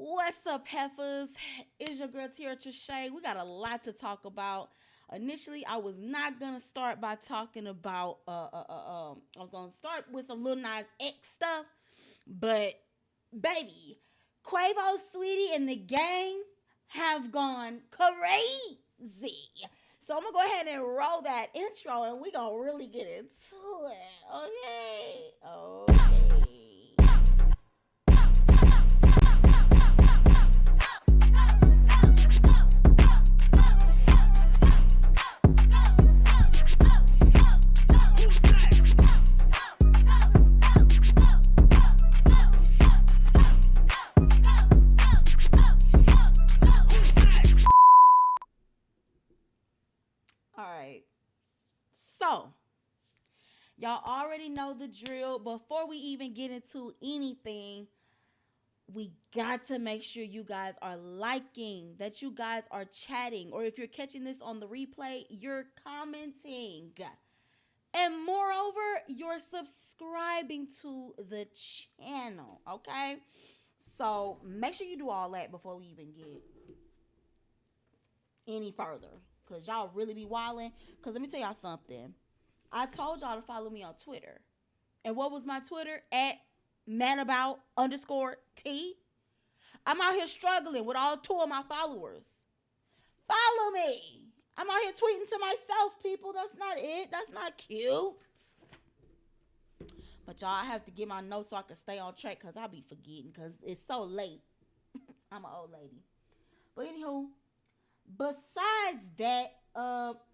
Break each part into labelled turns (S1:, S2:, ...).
S1: What's up, heifers? It's your girl Tierra Trichet. We got a lot to talk about. Initially, I was not gonna start by talking about. I was gonna start with some Lil Nas X stuff, but baby, Quavo, Saweetie, and the gang have gone crazy. So I'm gonna go ahead and roll that intro, and we gonna really get into it. Okay, okay. All right. So, y'all already know the drill. Before we even get into anything, we got to make sure you guys are liking, that you guys are chatting, or if you're catching this on the replay, you're commenting. And moreover, you're subscribing to the channel, okay? So, make sure you do all that before we even get any further. Because y'all really be wilding. Because let me tell y'all something. I told y'all to follow me on Twitter. And what was my Twitter? At madabout_T. I'm out here struggling with all 2 of my followers. Follow me. I'm out here tweeting to myself, people. That's not it. That's not cute. But y'all, I have to get my notes so I can stay on track because I'll be forgetting because it's so late. I'm an old lady. But anywho, besides that,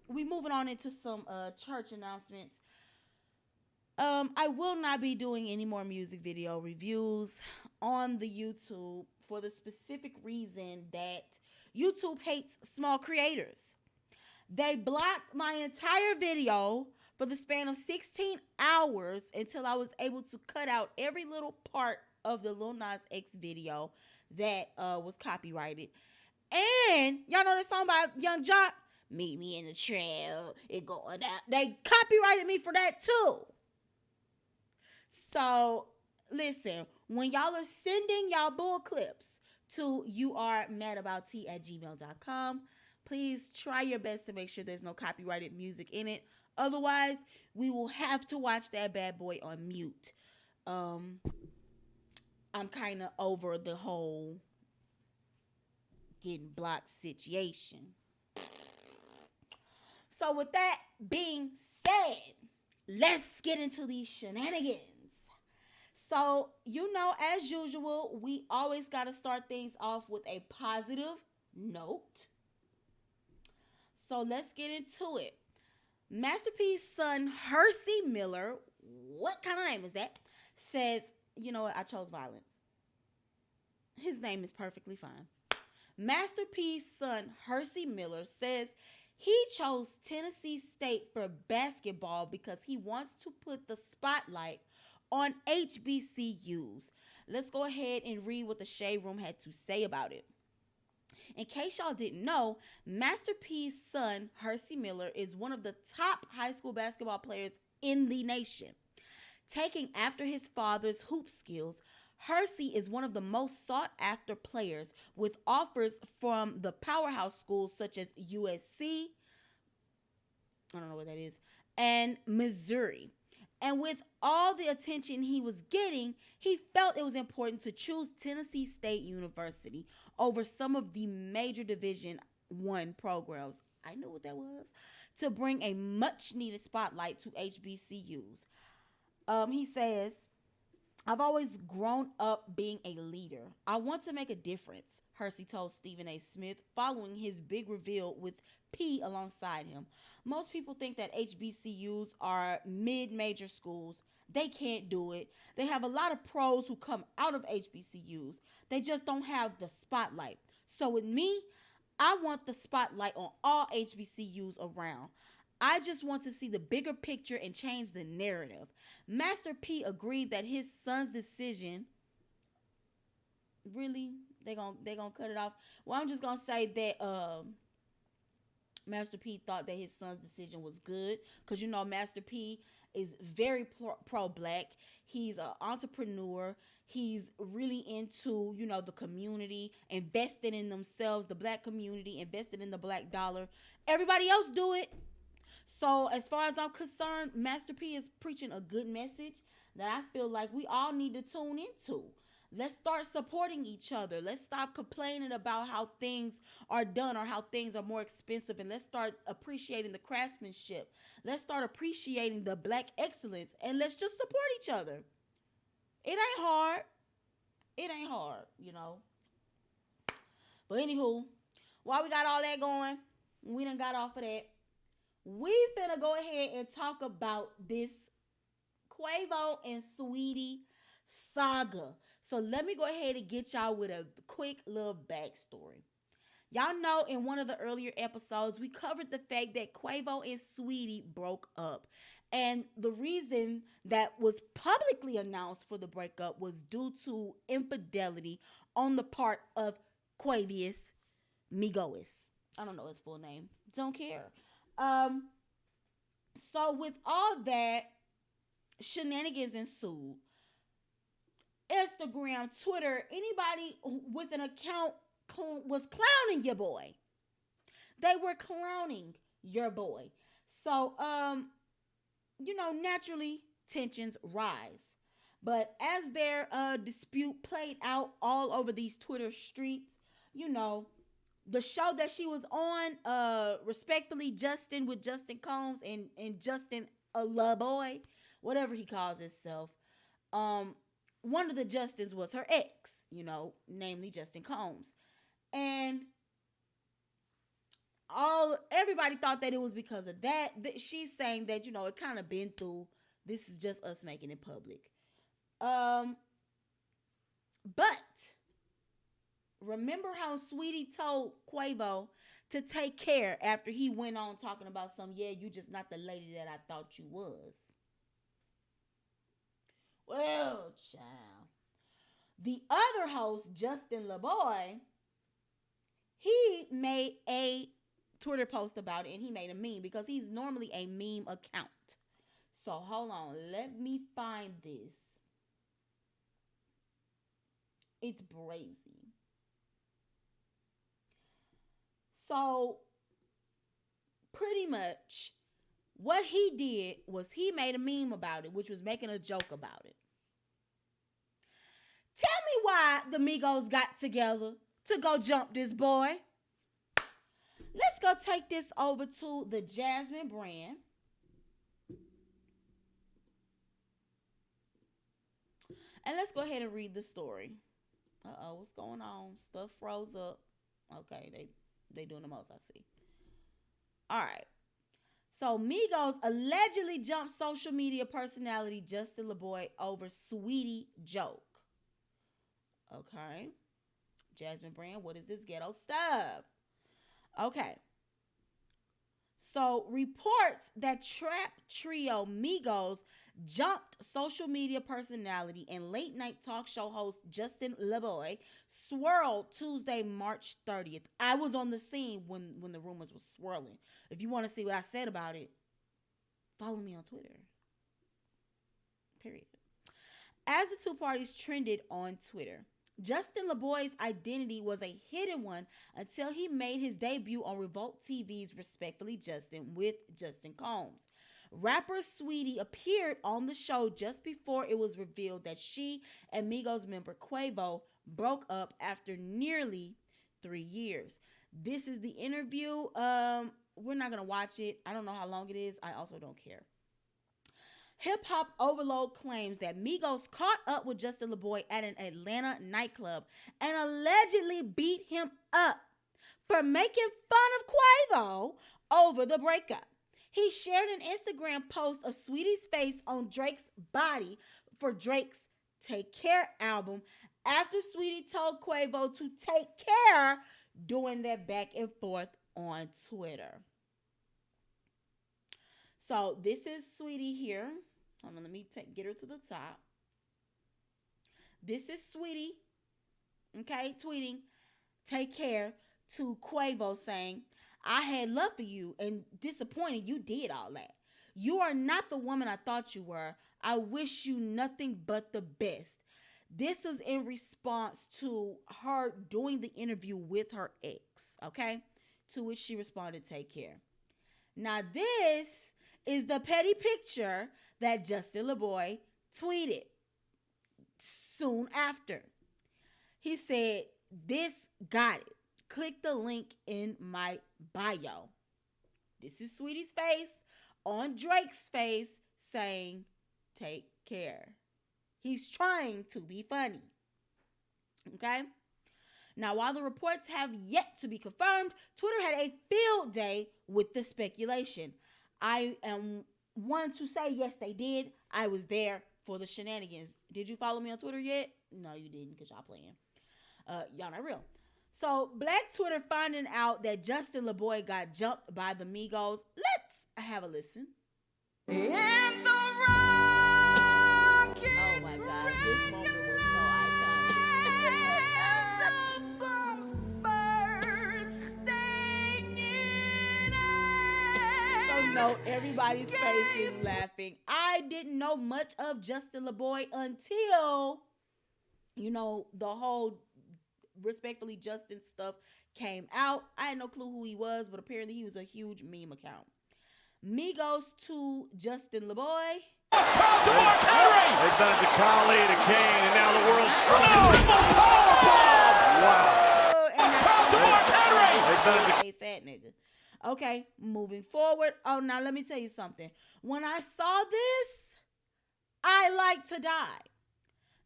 S1: we moving on into some church announcements. I will not be doing any more music video reviews on the YouTube for the specific reason that YouTube hates small creators. They blocked my entire video for the span of 16 hours until I was able to cut out every little part of the Lil Nas X video that was copyrighted. And y'all know that song by Young Jock? Meet me in the trail. It going out. They copyrighted me for that too. So, listen, when y'all are sending y'all bull clips to yourmadaboutt@gmail.com, please try your best to make sure there's no copyrighted music in it. Otherwise, we will have to watch that bad boy on mute. I'm kind of over the whole getting blocked situation. So with that being said, let's get into these shenanigans. So, as usual, we always got to start things off with a positive note. So let's get into it. Master P's son, Hersey Miller, what kind of name is that? Says, you know what, I chose violence. His name is perfectly fine. Master P's son, Hersey Miller, says he chose Tennessee State for basketball because he wants to put the spotlight on HBCUs. Let's go ahead and read what the Shade Room had to say about it. In case y'all didn't know, Master P's son, Hersey Miller, is one of the top high school basketball players in the nation. Taking after his father's hoop skills, Hersey is one of the most sought-after players with offers from the powerhouse schools such as USC, I don't know what that is, and Missouri. And with all the attention he was getting, he felt it was important to choose Tennessee State University over some of the major Division I programs. I knew what that was. To bring a much-needed spotlight to HBCUs. He says, I've always grown up being a leader. I want to make a difference, Hersey told Stephen A. Smith following his big reveal with P alongside him. Most people think that HBCUs are mid-major schools. They can't do it. They have a lot of pros who come out of HBCUs. They just don't have the spotlight. So with me, I want the spotlight on all HBCUs around. I just want to see the bigger picture and change the narrative. Master P agreed that his son's decision, really, they gonna cut it off. Well, I'm just gonna say that Master P thought that his son's decision was good because Master P is very pro-black. He's an entrepreneur. He's really into, the community, investing in themselves, the black community, investing in the black dollar. Everybody else do it. So as far as I'm concerned, Master P is preaching a good message that I feel like we all need to tune into. Let's start supporting each other. Let's stop complaining about how things are done or how things are more expensive. And let's start appreciating the craftsmanship. Let's start appreciating the black excellence. And let's just support each other. It ain't hard. It ain't hard. But anywho, while we got all that going, we done got off of that. We finna go ahead and talk about this Quavo and Saweetie saga. So let me go ahead and get y'all with a quick little backstory. Y'all know in one of the earlier episodes, we covered the fact that Quavo and Saweetie broke up. And the reason that was publicly announced for the breakup was due to infidelity on the part of Quavius Migos. I don't know his full name. Don't care. So with all that, shenanigans ensued. Instagram, Twitter, anybody with an account was clowning your boy. They were clowning your boy. So, naturally tensions rise. But as their dispute played out all over these Twitter streets, the show that she was on, respectfully, Justin with Justin Combs and Justin LAboy, whatever he calls himself, one of the Justins was her ex, namely Justin Combs. And everybody thought that it was because of that. She's saying that, it kind of been through. This is just us making it public. But remember how Saweetie told Quavo to take care after he went on talking about you just not the lady that I thought you was. Well, child. The other host, Justin LAboy, he made a Twitter post about it, and he made a meme because he's normally a meme account. So hold on, let me find this. It's brazy. So pretty much what he did was he made a meme about it, which was making a joke about it. Tell me why the Migos got together to go jump this boy. Let's go take this over to the Jasmine brand. And let's go ahead and read the story. Uh-oh, what's going on? Stuff froze up. Okay, they doing the most, I see. All right. So Migos allegedly jumped social media personality Justin LAboy over Saweetie joke. Okay. Jasmine brand, what is this ghetto stuff? Okay. So reports that trap trio Migos jumped social media personality and late night talk show host Justin LAboy swirled Tuesday, March 30th. I was on the scene when the rumors were swirling. If you want to see what I said about it, follow me on Twitter. Period. As the two parties trended on Twitter, Justin LAboy's identity was a hidden one until he made his debut on Revolt TV's Respectfully Justin with Justin Combs. Rapper Saweetie appeared on the show just before it was revealed that she and Migos member Quavo broke up after nearly 3 years. This is the interview. We're not going to watch it. I don't know how long it is. I also don't care. Hip Hop Overload claims that Migos caught up with Justin LAboy at an Atlanta nightclub and allegedly beat him up for making fun of Quavo over the breakup. He shared an Instagram post of Saweetie's face on Drake's body for Drake's Take Care album after Saweetie told Quavo to take care during their back and forth on Twitter. So this is Saweetie here. Hold on, let me get her to the top. This is Saweetie, okay, tweeting, take care to Quavo saying, I had love for you and disappointed you did all that. You are not the woman I thought you were. I wish you nothing but the best. This is in response to her doing the interview with her ex, okay? To which she responded, take care. Now, this is the petty picture that Justin LAboy tweeted soon after. He said, this got it. Click the link in my bio. This is Saweetie's face on Drake's face saying, take care. He's trying to be funny. Okay? Now, while the reports have yet to be confirmed, Twitter had a field day with the speculation. I am one to say, yes, they did. I was there for the shenanigans. Did you follow me on Twitter yet? No, you didn't, because y'all playing. Y'all not real. So, Black Twitter finding out that Justin LAboy got jumped by the Migos. Let's have a listen.
S2: And the rockets,
S1: oh my God, this moment was so iconic.
S2: the bombs bursting in air.
S1: So no, everybody's face is laughing. I didn't know much of Justin LAboy until, the whole Respectfully Justin stuff came out. I had no clue who he was, but apparently he was a huge meme account. Migos to Justin LAboy.
S3: They've done it to Kalani, to Kane, and now the world's strongest. Wow. They've done it to
S1: hey, fat nigga. Okay, moving forward. Oh, now let me tell you something. When I saw this, I like to die.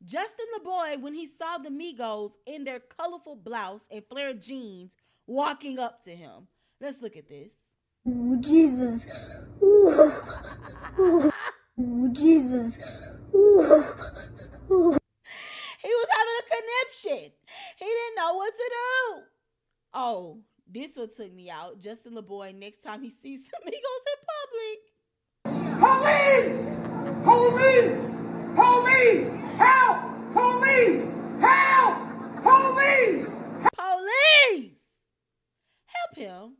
S1: Justin LAboy, when he saw the Migos in their colorful blouse and flared jeans walking up to him. Let's look at this.
S4: Ooh, Jesus. Ooh. Ooh. Ooh, Jesus. Ooh. Ooh.
S1: He was having a conniption. He didn't know what to do. Oh, this one took me out. Justin LAboy, next time he sees the Migos in public.
S5: Police! Police! Police! Help! Police! Help! Police!
S1: Police! Help him.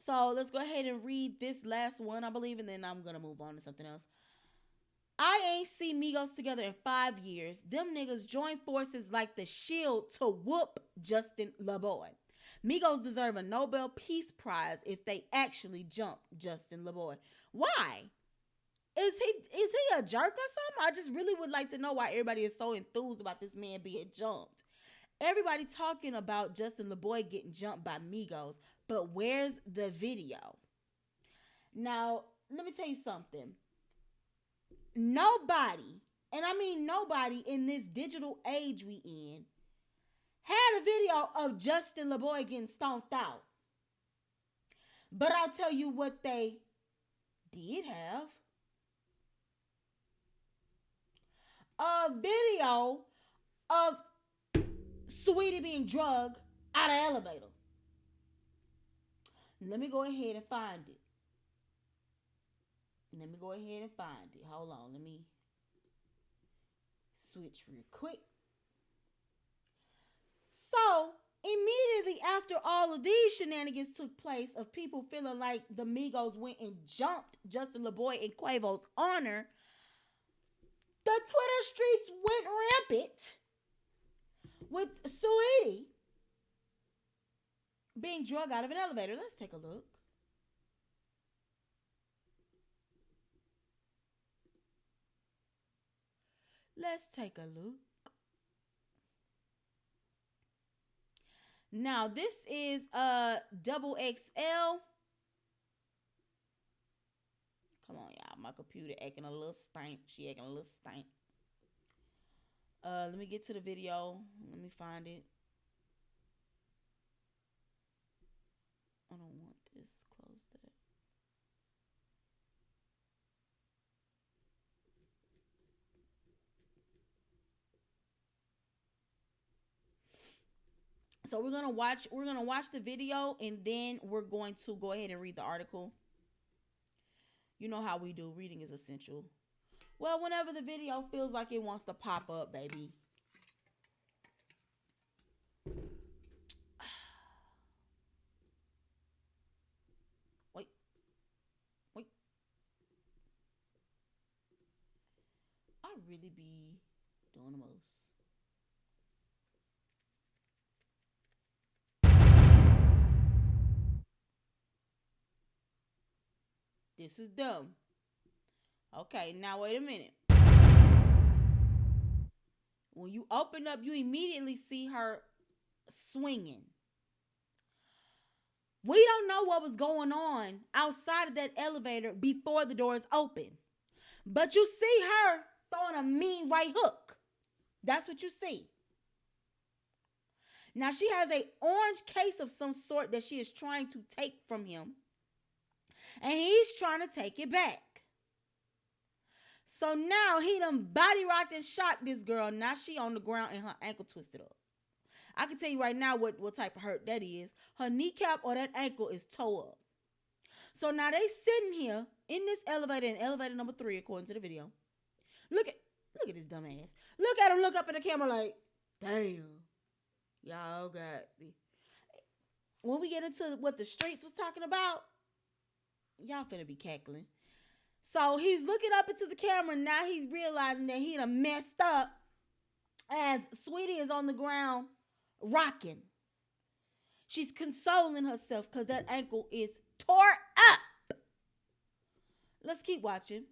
S1: So let's go ahead and read this last one, I believe, and then I'm going to move on to something else. I ain't seen Migos together in 5 years. Them niggas joined forces like the Shield to whoop Justin LAboy. Migos deserve a Nobel Peace Prize if they actually jump Justin LAboy. Why? Is he a jerk or something? I just really would like to know why everybody is so enthused about this man being jumped. Everybody talking about Justin LAboy getting jumped by Migos, but where's the video? Now, let me tell you something. Nobody, and I mean nobody in this digital age we in, had a video of Justin LAboy getting stomped out. But I'll tell you what they did have. A video of Saweetie being drugged out of elevator. Let me go ahead and find it. Hold on. Let me switch real quick. So, immediately after all of these shenanigans took place of people feeling like the Migos went and jumped Justin LAboy in Quavo's honor, the Twitter streets went rampant with Saweetie being drugged out of an elevator. Let's take a look. Now, this is double XL. Come on, y'all. My computer acting a little stank. She acting a little stank. Let me get to the video. Let me find it. I don't want this. Close that. So we're gonna watch the video, and then we're going to go ahead and read the article. You know how we do. Reading is essential. Well, whenever the video feels like it wants to pop up, baby. Wait. I really be doing the most. This is dumb. Okay, now wait a minute. When you open up, you immediately see her swinging. We don't know what was going on outside of that elevator before the doors open. But you see her throwing a mean right hook. That's what you see. Now she has an orange case of some sort that she is trying to take from him. And he's trying to take it back. So now he done body rocked and shot this girl. Now she on the ground and her ankle twisted up. I can tell you right now what type of hurt that is. Her kneecap or that ankle is toe up. So now they sitting here in this elevator, in elevator number 3, according to the video. Look at this dumb ass. Look at him look up in the camera like, damn, y'all got me. When we get into what the streets was talking about, y'all finna be cackling. So he's looking up into the camera. Now he's realizing that he done messed up as Saweetie is on the ground rocking. She's consoling herself because that ankle is tore up. Let's keep watching.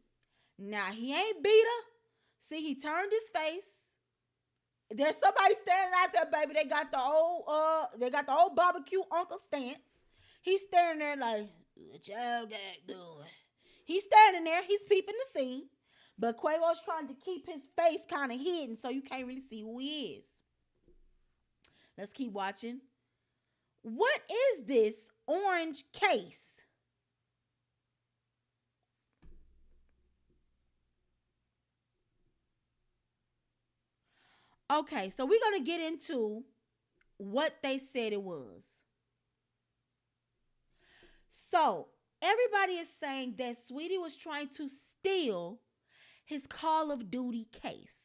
S1: Now he ain't beat her. See, he turned his face. There's somebody standing out there, baby. They got the old barbecue uncle stance. He's standing there like, what y'all got going? He's standing there. He's peeping the scene. But Quavo's trying to keep his face kind of hidden so you can't really see who he is. Let's keep watching. What is this orange case? Okay, so we're going to get into what they said it was. So, everybody is saying that Saweetie was trying to steal his Call of Duty case.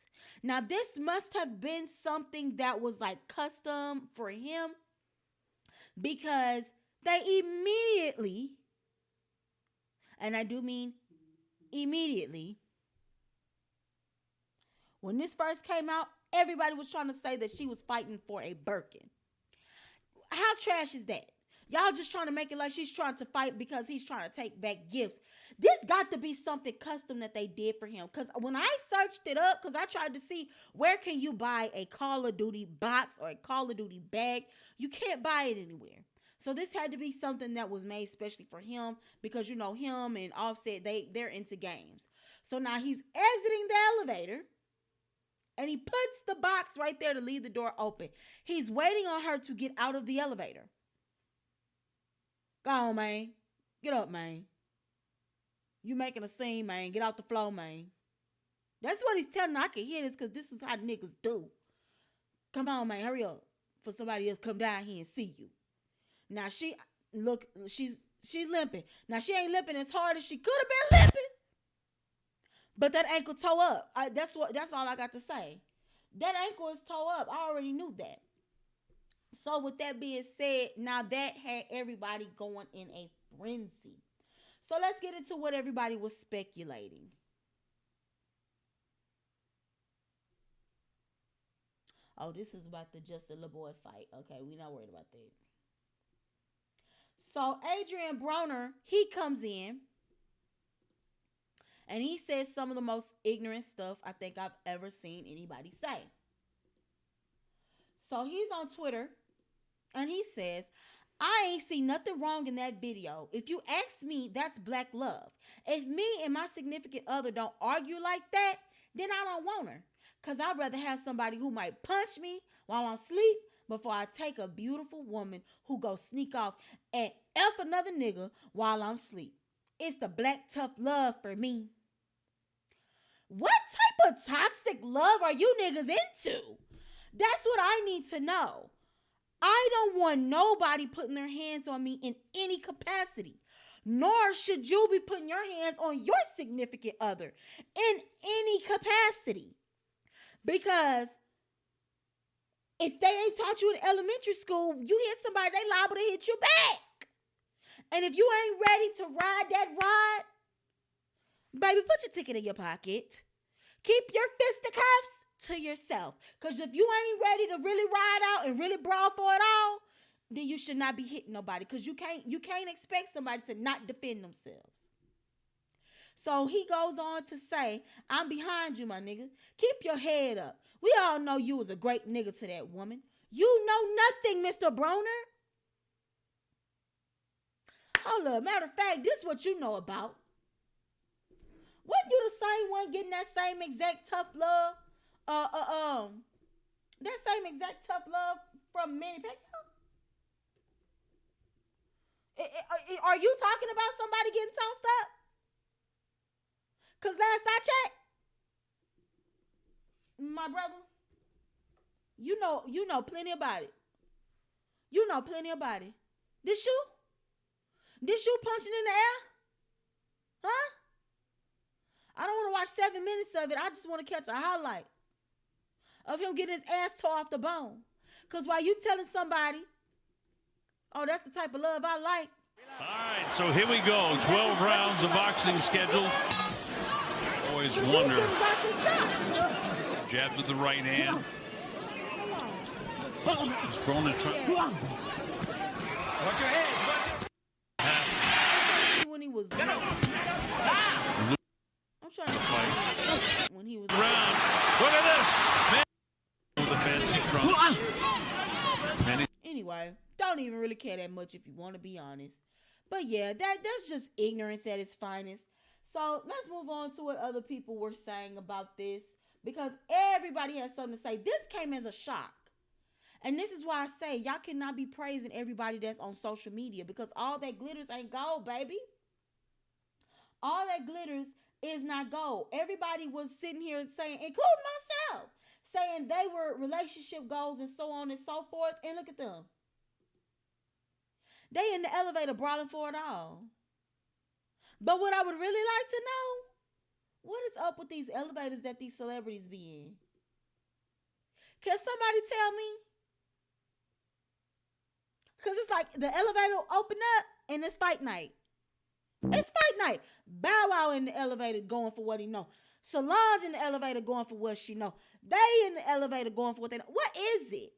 S1: Now, this must have been something that was like custom for him because they immediately, and I do mean immediately, when this first came out, everybody was trying to say that she was fighting for a Birkin. How trash is that? Y'all just trying to make it like she's trying to fight because he's trying to take back gifts. This got to be something custom that they did for him. Because when I searched it up, because I tried to see where can you buy a Call of Duty box or a Call of Duty bag, you can't buy it anywhere. So this had to be something that was made especially for him because, you know, him and Offset, they're into games. So now he's exiting the elevator. And he puts the box right there to leave the door open. He's waiting on her to get out of the elevator. Go on, man. Get up, man. You making a scene, man. Get out the floor, man. That's what he's telling her. I can hear this because this is how niggas do. Come on, man. Hurry up. For somebody else come down here and see you. Now she's limping. Now she ain't limping as hard as she could have been limping. But that ankle toe up. That's all I got to say. That ankle is toe up. I already knew that. So with that being said, now that had everybody going in a frenzy. So let's get into what everybody was speculating. Oh, this is about the Justin LAboy fight. Okay, we're not worried about that. So Adrien Broner, he comes in. And he says some of the most ignorant stuff I think I've ever seen anybody say. So he's on Twitter and he says, I ain't see nothing wrong in that video. If you ask me, that's black love. If me and my significant other don't argue like that, then I don't want her. Because I'd rather have somebody who might punch me while I'm asleep before I take a beautiful woman who go sneak off and F another nigga while I'm asleep. It's the black tough love for me. What type of toxic love are you niggas into? That's what I need to know. I don't want nobody putting their hands on me in any capacity. Nor should you be putting your hands on your significant other in any capacity. Because if they ain't taught you in elementary school, you hit somebody, they liable to hit you back. And if you ain't ready to ride that ride, baby, put your ticket in your pocket. Keep your fisticuffs to yourself. Because if you ain't ready to really ride out and really brawl for it all, then you should not be hitting nobody. Because you can't expect somebody to not defend themselves. So he goes on to say, I'm behind you, my nigga. Keep your head up. We all know you was a great nigga to that woman. You know nothing, Mr. Broner. Hold up. Matter of fact, this is what you know about. Wasn't you the same one getting that same exact tough love? That same exact tough love from Manny Pacquiao? Are you talking about somebody getting tossed up? Because last I checked, my brother, you know plenty about it. You know plenty about it. This you? This you punching in the air? Huh? I don't want to watch 7 minutes of it. I just want to catch a highlight of him getting his ass tore off the bone. Because while you telling somebody, oh, that's the type of love I like.
S3: All right, so here we go. 12 rounds of boxing scheduled. Always wonder. Jab to the right hand. He's Broner trying. Watch your head.
S1: When he was... I'm trying to
S3: fight.
S1: When he was...
S3: Round. Look at this. Man. With the fancy trunks.
S1: Anyway, don't even really care that much if you want to be honest. But yeah, that's just ignorance at its finest. So let's move on to what other people were saying about this. Because everybody has something to say. This came as a shock. And this is why I say y'all cannot be praising everybody that's on social media. Because all that glitters ain't gold, baby. All that glitters is not gold. Everybody was sitting here saying, including myself, saying they were relationship goals and so on and so forth. And look at them. They in the elevator brawling for it all. But what I would really like to know, what is up with these elevators that these celebrities be in? Can somebody tell me? Because it's like the elevator open up and it's fight night. It's fight night. Bow Wow in the elevator going for what he know. Solange in the elevator going for what she know. They in the elevator going for what they know. What is it?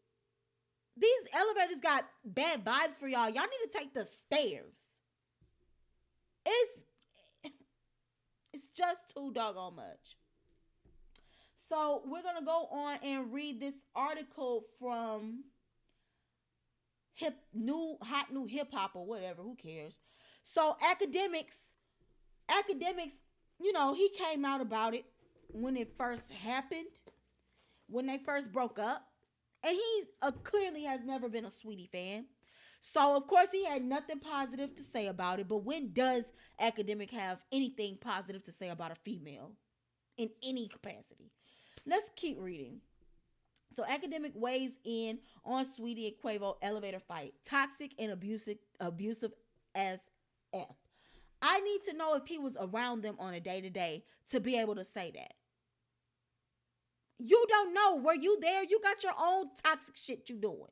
S1: These elevators got bad vibes for y'all. Y'all need to take the stairs. It's just too doggone much. So we're going to go on and read this article from hot new hip hop or whatever. Who cares? So academics, you know, he came out about it when it first happened, when they first broke up. And he clearly has never been a Saweetie fan. So, of course, he had nothing positive to say about it. But when does Academic have anything positive to say about a female in any capacity? Let's keep reading. So, Academic weighs in on Saweetie and Quavo elevator fight. Toxic and abusive as F. I need to know if he was around them on a day-to-day to be able to say that. You don't know. Were you there? You got your own toxic shit you doing.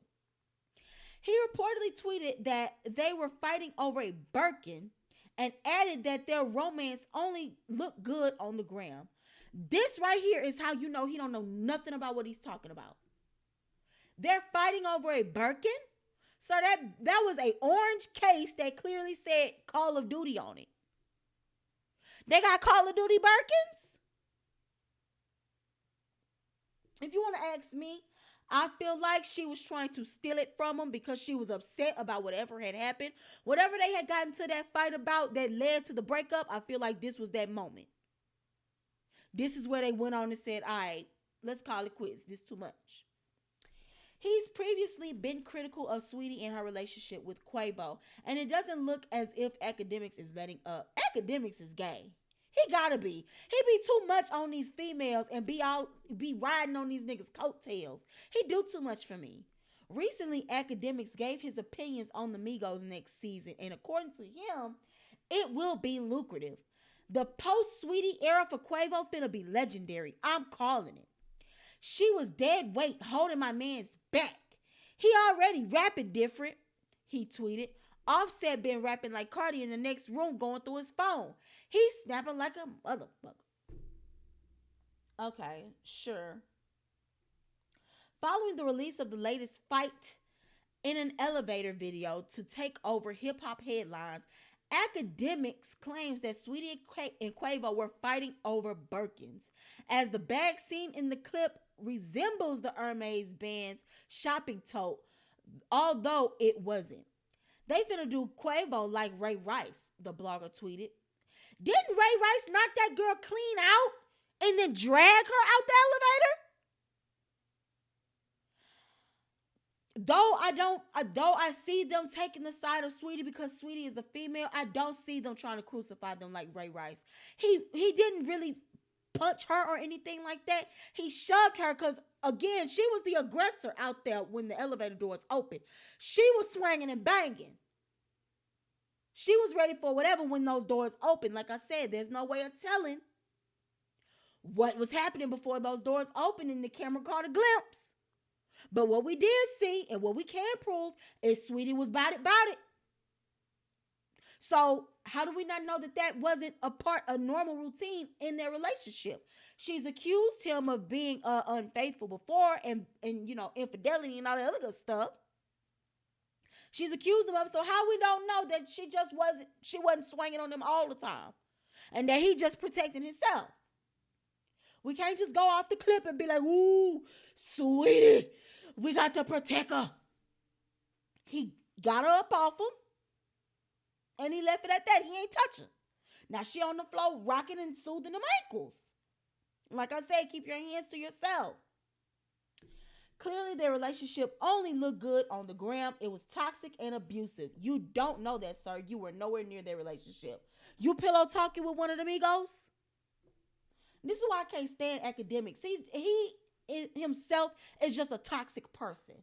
S1: He reportedly tweeted that they were fighting over a Birkin and added that their romance only looked good on the gram. This right here is how you know he don't know nothing about what he's talking about. They're fighting over a Birkin? So that was a orange case that clearly said Call of Duty on it. They got Call of Duty Birkins? If you want to ask me, I feel like she was trying to steal it from him because she was upset about whatever had happened. Whatever they had gotten to that fight about that led to the breakup, I feel like this was that moment. This is where they went on and said, all right, let's call it quits. This is too much. He's previously been critical of Saweetie and her relationship with Quavo, and it doesn't look as if Academics is letting up. Academics is gay. He gotta be. He be too much on these females and be riding on these niggas' coattails. He do too much for me. Recently, Academics gave his opinions on the Migos next season, and according to him, it will be lucrative. The post-Saweetie era for Quavo finna be legendary. I'm calling it. She was dead weight holding my man's back. He already rapping different, he tweeted. Offset been rapping like Cardi in the next room going through his phone. He's snapping like a motherfucker. Okay, sure. Following the release of the latest fight in an elevator video to take over hip hop headlines, academics claims that Sweetie and Quavo were fighting over Birkins, as the bag seen in the clip resembles the Hermes band's shopping tote, although it wasn't. They finna do Quavo like Ray Rice, the blogger tweeted. Didn't Ray Rice knock that girl clean out and then drag her out the elevator? Though I see them taking the side of Sweetie because Sweetie is a female, I don't see them trying to crucify them like Ray Rice. He didn't really punch her or anything like that. He shoved her because, again, she was the aggressor out there when the elevator doors opened. She was swinging and banging. She was ready for whatever when those doors opened. Like I said, there's no way of telling what was happening before those doors opened and the camera caught a glimpse. But what we did see and what we can prove is Sweetie was about it. So how do we not know that that wasn't a normal routine in their relationship? She's accused him of being unfaithful before and infidelity and all that other good stuff. She's accused him of, so how we don't know that she wasn't swinging on him all the time and that he just protecting himself? We can't just go off the clip and be like, ooh, Sweetie, we got to protect her. He got her up off him, and he left it at that. He ain't touching. Now she on the floor rocking and soothing them ankles. Like I said, keep your hands to yourself. Clearly, their relationship only looked good on the gram. It was toxic and abusive. You don't know that, sir. You were nowhere near their relationship. You pillow talking with one of the Migos? This is why I can't stand academics. He himself is just a toxic person.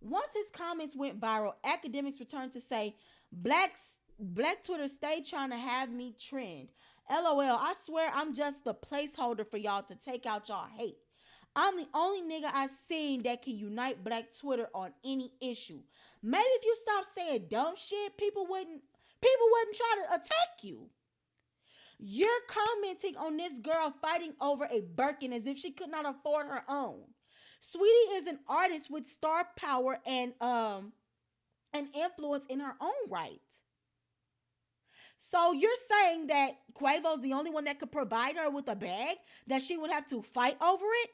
S1: Once his comments went viral, academics returned to say, Black Twitter stay trying to have me trend. LOL, I swear I'm just the placeholder for y'all to take out y'all hate. I'm the only nigga I seen that can unite Black Twitter on any issue. Maybe if you stop saying dumb shit, people wouldn't try to attack you. You're commenting on this girl fighting over a Birkin as if she could not afford her own. Sweetie is an artist with star power and influence in her own right. So you're saying that Quavo's the only one that could provide her with a bag, that she would have to fight over it?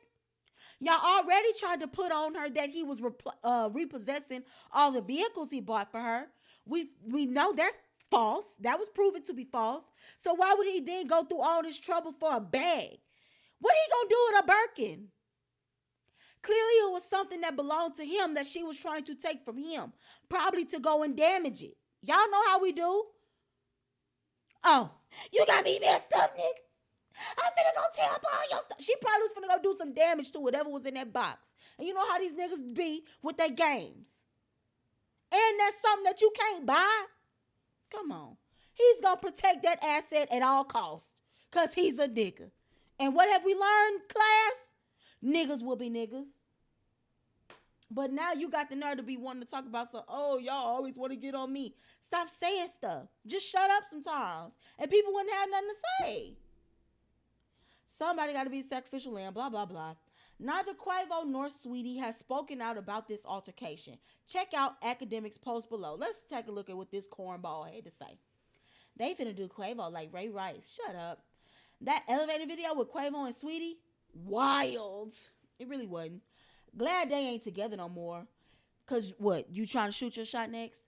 S1: Y'all already tried to put on her that he was repossessing all the vehicles he bought for her. We know that's false. That was proven to be false. So why would he then go through all this trouble for a bag? What he gonna do with a Birkin? Clearly it was something that belonged to him that she was trying to take from him, probably to go and damage it. Y'all know how we do. Oh, you got me messed up, nigga. I'm finna go tear up all your stuff. She probably was finna go do some damage to whatever was in that box. And you know how these niggas be with their games. And that's something that you can't buy. Come on. He's gonna protect that asset at all costs. Because he's a nigga. And what have we learned, class? Niggas will be niggas. But now you got the nerve to be wanting to talk about some, oh, y'all always want to get on me. Stop saying stuff. Just shut up sometimes. And people wouldn't have nothing to say. Somebody got to be sacrificial lamb, blah, blah, blah. Neither Quavo nor Sweetie has spoken out about this altercation. Check out academics' post below. Let's take a look at what this cornball had to say. They finna do Quavo like Ray Rice. Shut up. That elevator video with Quavo and Sweetie, wild. It really wasn't. Glad they ain't together no more. Because what, you trying to shoot your shot next?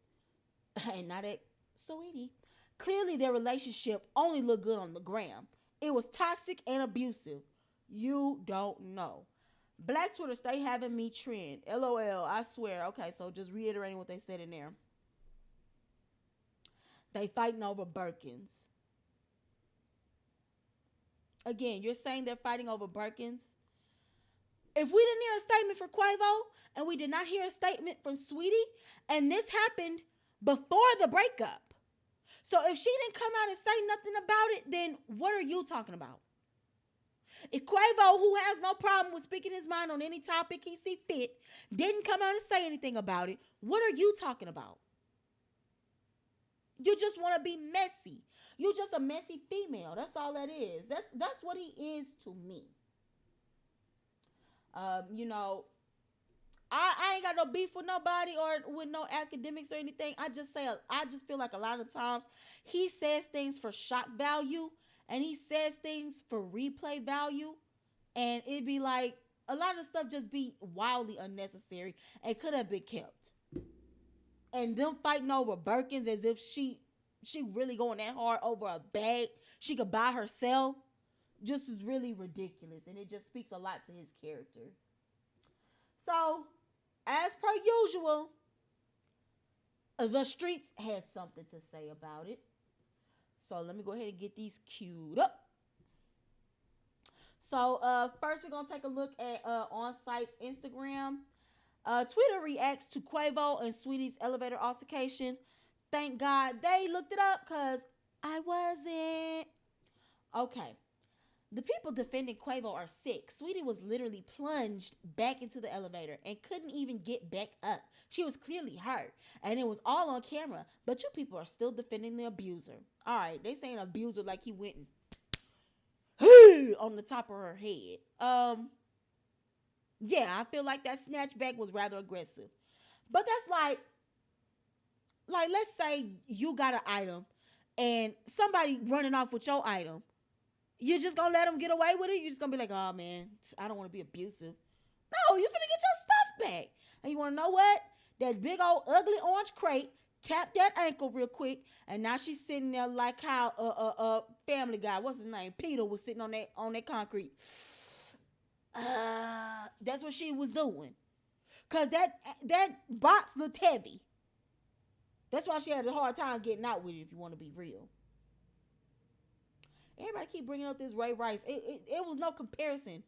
S1: And not at Sweetie. Clearly their relationship only looked good on the gram. It was toxic and abusive. You don't know. Black Twitter stay having me trend. LOL, I swear. Okay, so just reiterating what they said in there. They fighting over Birkins. Again, you're saying they're fighting over Birkins? If we didn't hear a statement from Quavo and we did not hear a statement from Sweetie, and this happened before the breakup. So if she didn't come out and say nothing about it, then what are you talking about? If Quavo, who has no problem with speaking his mind on any topic he see fit, didn't come out and say anything about it, what are you talking about? You just want to be messy. You just a messy female. That's all that is. That's what he is to me. You know, I ain't got no beef with nobody or with no academics or anything. I just feel like a lot of times he says things for shock value and he says things for replay value, and it'd be like a lot of stuff just be wildly unnecessary and could have been kept. And them fighting over Birkins as if she really going that hard over a bag she could buy herself just is really ridiculous, and it just speaks a lot to his character. So, as per usual, the streets had something to say about it. So let me go ahead and get these queued up. So first we're going to take a look at On Site's Instagram. Twitter reacts to Quavo and Saweetie's elevator altercation. Thank God they looked it up because I wasn't. Okay. The people defending Quavo are sick. Saweetie was literally plunged back into the elevator and couldn't even get back up. She was clearly hurt, and it was all on camera. But you people are still defending the abuser. All right, they saying abuser like he went and on the top of her head. Yeah, I feel like that snatchback was rather aggressive. But that's like let's say you got an item and somebody running off with your item. You just gonna let them get away with it? You just gonna be like, oh man, I don't want to be abusive. No, you finna get your stuff back. And you wanna know what? That big old ugly orange crate tapped that ankle real quick, and now she's sitting there like how Family Guy, what's his name, Peter, was sitting on that concrete. That's what she was doing. Cause that box looked heavy. That's why she had a hard time getting out with it, if you want to be real. Everybody keep bringing up this Ray Rice. It was no comparison.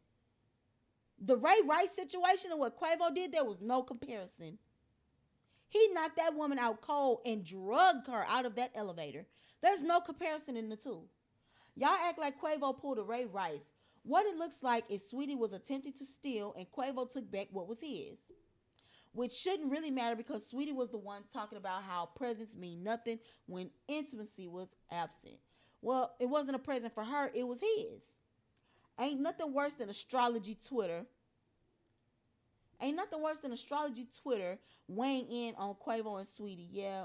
S1: The Ray Rice situation and what Quavo did, there was no comparison. He knocked that woman out cold and drugged her out of that elevator. There's no comparison in the two. Y'all act like Quavo pulled a Ray Rice. What it looks like is Saweetie was attempting to steal and Quavo took back what was his. Which shouldn't really matter because Saweetie was the one talking about how presents mean nothing when intimacy was absent. Well, it wasn't a present for her, it was his. Ain't nothing worse than astrology Twitter weighing in on Quavo and Saweetie. Yeah,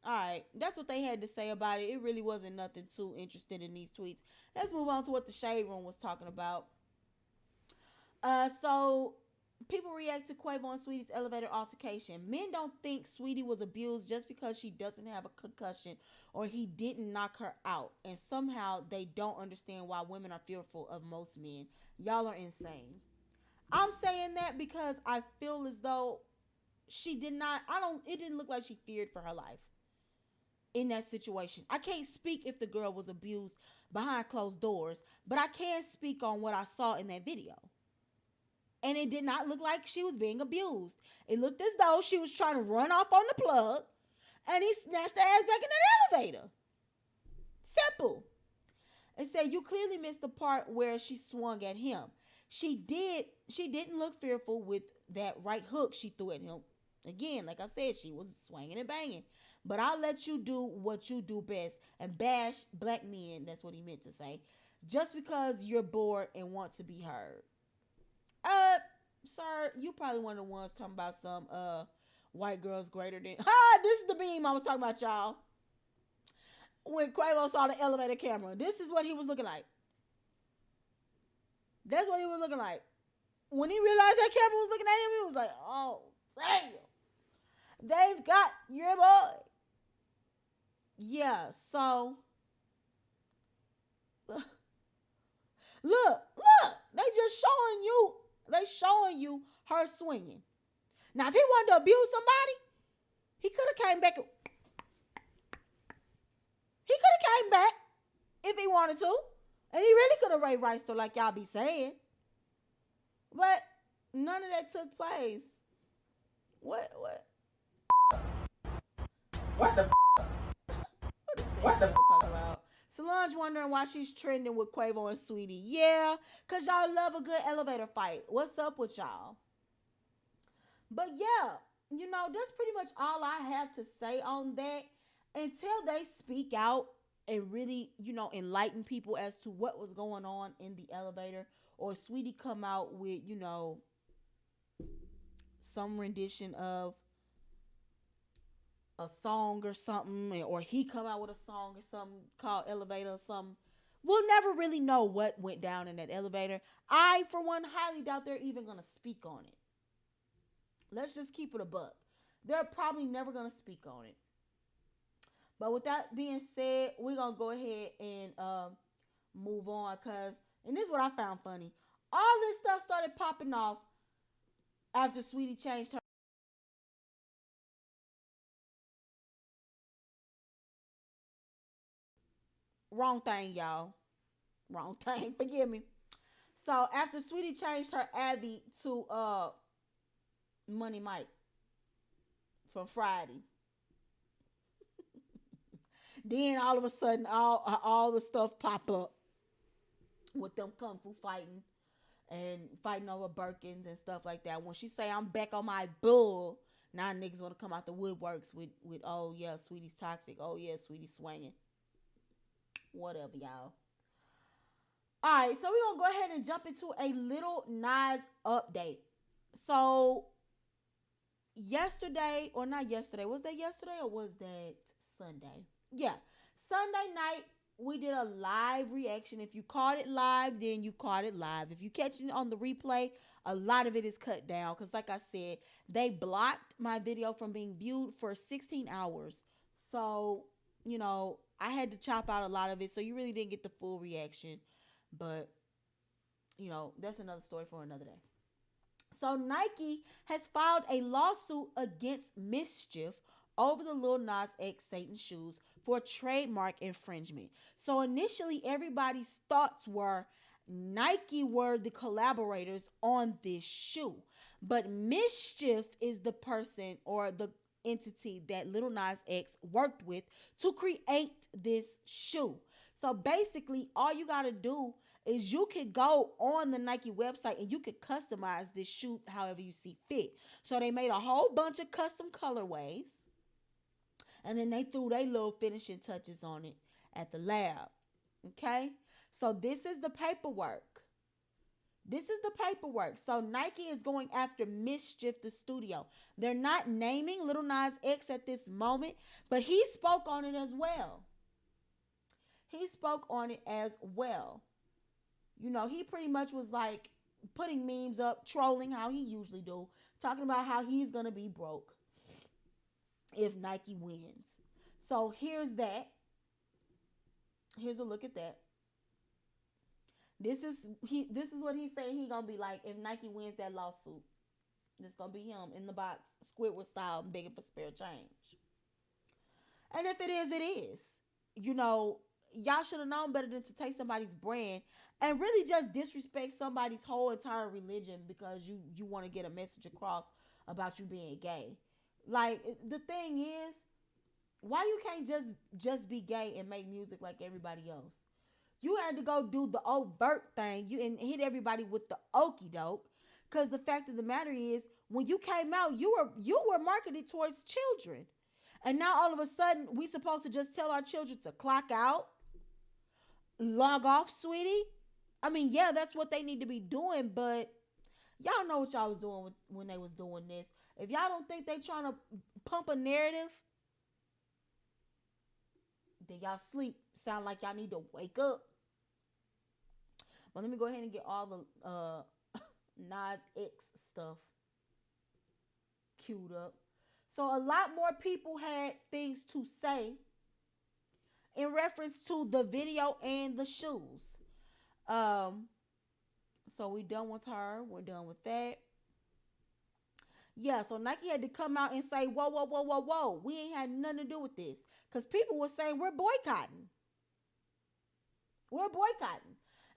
S1: alright. That's what they had to say about it. It really wasn't nothing too interesting in these tweets. Let's move on to what the Shade Room was talking about. So people react to Quavo and Saweetie's elevator altercation. Men don't think Saweetie was abused just because she doesn't have a concussion or he didn't knock her out. And somehow they don't understand why women are fearful of most men. Y'all are insane. I'm saying that because I feel as though she did not, it didn't look like she feared for her life in that situation. I can't speak if the girl was abused behind closed doors, but I can speak on what I saw in that video. And it did not look like she was being abused. It looked as though she was trying to run off on the plug, and he snatched her ass back in that elevator. Simple. It said, you clearly missed the part where she swung at him. She didn't look fearful with that right hook she threw at him. Again, like I said, she was swinging and banging. But I'll let you do what you do best and bash black men, that's what he meant to say, just because you're bored and want to be heard. Sir, you probably one of the ones talking about some white girls greater than. This is the beam I was talking about, y'all. When Quavo saw the elevator camera, this is what he was looking like. That's what he was looking like. When he realized that camera was looking at him, he was like, oh, damn. They've got your boy. Yeah, so. Look. They just showing you her swinging. Now, if he wanted to abuse somebody, he could have came back. He could have came back if he wanted to. And he really could have Ray Riced her like y'all be saying. But none of that took place. What the talking about? Solange wondering why she's trending with Quavo and Saweetie. Yeah, because y'all love a good elevator fight. What's up with y'all? But yeah, that's pretty much all I have to say on that. Until they speak out and really, enlighten people as to what was going on in the elevator, or Saweetie come out with, some rendition of a song or something, or he come out with a song or something called Elevator or something. We'll never really know what went down in that elevator. I, for one, highly doubt they're even going to speak on it. Let's just keep it a buck. They're probably never going to speak on it. But with that being said, we're going to go ahead and move on, because, and this is what I found funny. All this stuff started popping off after Saweetie changed her. Wrong thing, y'all. Wrong thing. Forgive me. So after Saweetie changed her Abby to Money Mike from Friday, then all of a sudden all the stuff pop up with them kung fu fighting and fighting over Birkins and stuff like that. When she say I'm back on my bull, now niggas want to come out the woodworks with oh yeah, Saweetie's toxic. Oh yeah, Saweetie's swinging. Whatever, y'all. All right, so we're going to go ahead and jump into a Lil Nas update. So, yesterday, or not yesterday, was that yesterday or was that Sunday? Yeah, Sunday night, we did a live reaction. If you caught it live, then you caught it live. If you catch it on the replay, a lot of it is cut down because, like I said, they blocked my video from being viewed for 16 hours. So, you know, I had to chop out a lot of it, so you really didn't get the full reaction. But, you know, that's another story for another day. So Nike has filed a lawsuit against Mischief over the Lil Nas X Satan shoes for trademark infringement. So initially, everybody's thoughts were Nike were the collaborators on this shoe. But Mischief is the person or the entity that Lil Nas X worked with to create this shoe. So basically, all you got to do is you could go on the Nike website and you could customize this shoe however you see fit. So they made a whole bunch of custom colorways, and then they threw their little finishing touches on it at the lab. Okay? So this is the paperwork. This is the paperwork. So Nike is going after Mischief, the studio. They're not naming Lil Nas X at this moment, but he spoke on it as well. He spoke on it as well. You know, he pretty much was like putting memes up, trolling how he usually do, talking about how he's going to be broke if Nike wins. So here's that. Here's a look at that. This is what he's saying he gonna be like if Nike wins that lawsuit. This gonna be him in the box, Squidward style, begging for spare change. And if it is, it is. You know, y'all should have known better than to take somebody's brand and really just disrespect somebody's whole entire religion because you want to get a message across about you being gay. Like, the thing is, why you can't just be gay and make music like everybody else? You had to go do the overt thing. And hit everybody with the okie doke. Because the fact of the matter is, when you came out, you were marketed towards children. And now all of a sudden, we supposed to just tell our children to clock out, log off, sweetie. I mean, yeah, that's what they need to be doing. But y'all know what y'all was doing when they was doing this. If y'all don't think they trying to pump a narrative, then y'all sleep. Sound like y'all need to wake up. But let me go ahead and get all the Nas X stuff queued up. So a lot more people had things to say in reference to the video and the shoes. So we done with her. We're done with that. Yeah, so Nike had to come out and say, whoa, whoa, whoa, whoa, whoa. We ain't had nothing to do with this. Because people were saying we're boycotting. We're boycotting.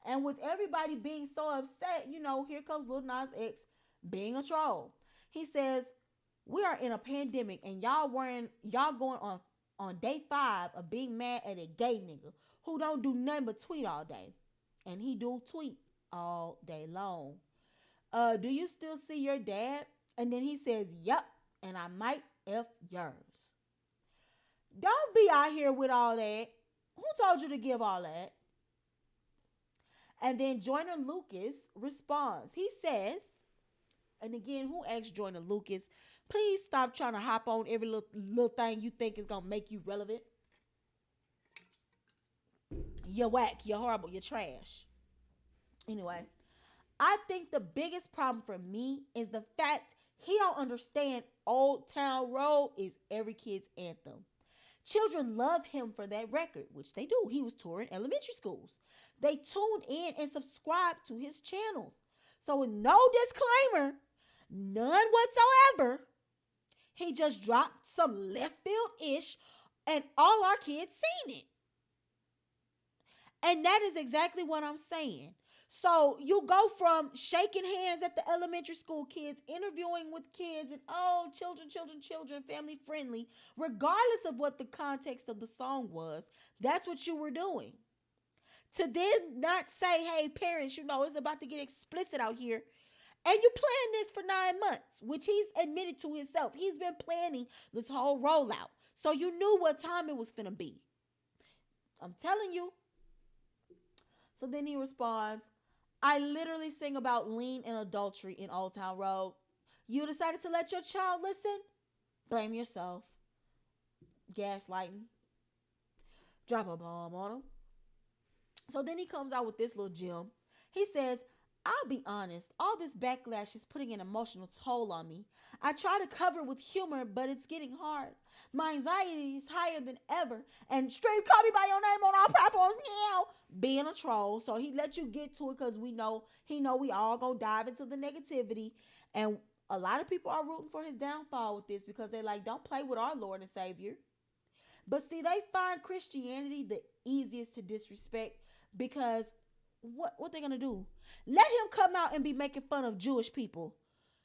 S1: And with everybody being so upset, you know, here comes Lil Nas X being a troll. He says, we are in a pandemic and y'all going on day 5 of being mad at a gay nigga who don't do nothing but tweet all day. And he do tweet all day long. Do you still see your dad? And then he says, yep, and I might F yours. Don't be out here with all that. Who told you to give all that? And then Joyner Lucas responds. He says, And again, who asked Joyner Lucas? Please stop trying to hop on every little thing you think is gonna make you relevant. You're whack, you're horrible, you're trash. Anyway, I think the biggest problem for me is the fact he don't understand Old Town Road is every kid's anthem. Children love him for that record, which they do. He was touring elementary schools. They tuned in and subscribed to his channels. So with no disclaimer, none whatsoever, he just dropped some left field-ish and all our kids seen it. And that is exactly what I'm saying. So you go from shaking hands at the elementary school kids, interviewing with kids, and children, family friendly, regardless of what the context of the song was. That's what you were doing. To then not say, hey, parents, it's about to get explicit out here. And you planned this for 9 months, which he's admitted to himself. He's been planning this whole rollout. So you knew what time it was finna be. I'm telling you. So then he responds, I literally sing about lean and adultery in Old Town Road. You decided to let your child listen? Blame yourself. Gaslighting. Drop a bomb on him. So then he comes out with this little gem. He says, I'll be honest, all this backlash is putting an emotional toll on me. I try to cover it with humor, but it's getting hard. My anxiety is higher than ever. And stream call me by your name on all platforms now. Being a troll. So he let you get to it because he know we all gonna dive into the negativity. And a lot of people are rooting for his downfall with this because they're like, don't play with our Lord and Savior. But see, they find Christianity the easiest to disrespect because what they gonna do? Let him come out and be making fun of Jewish people.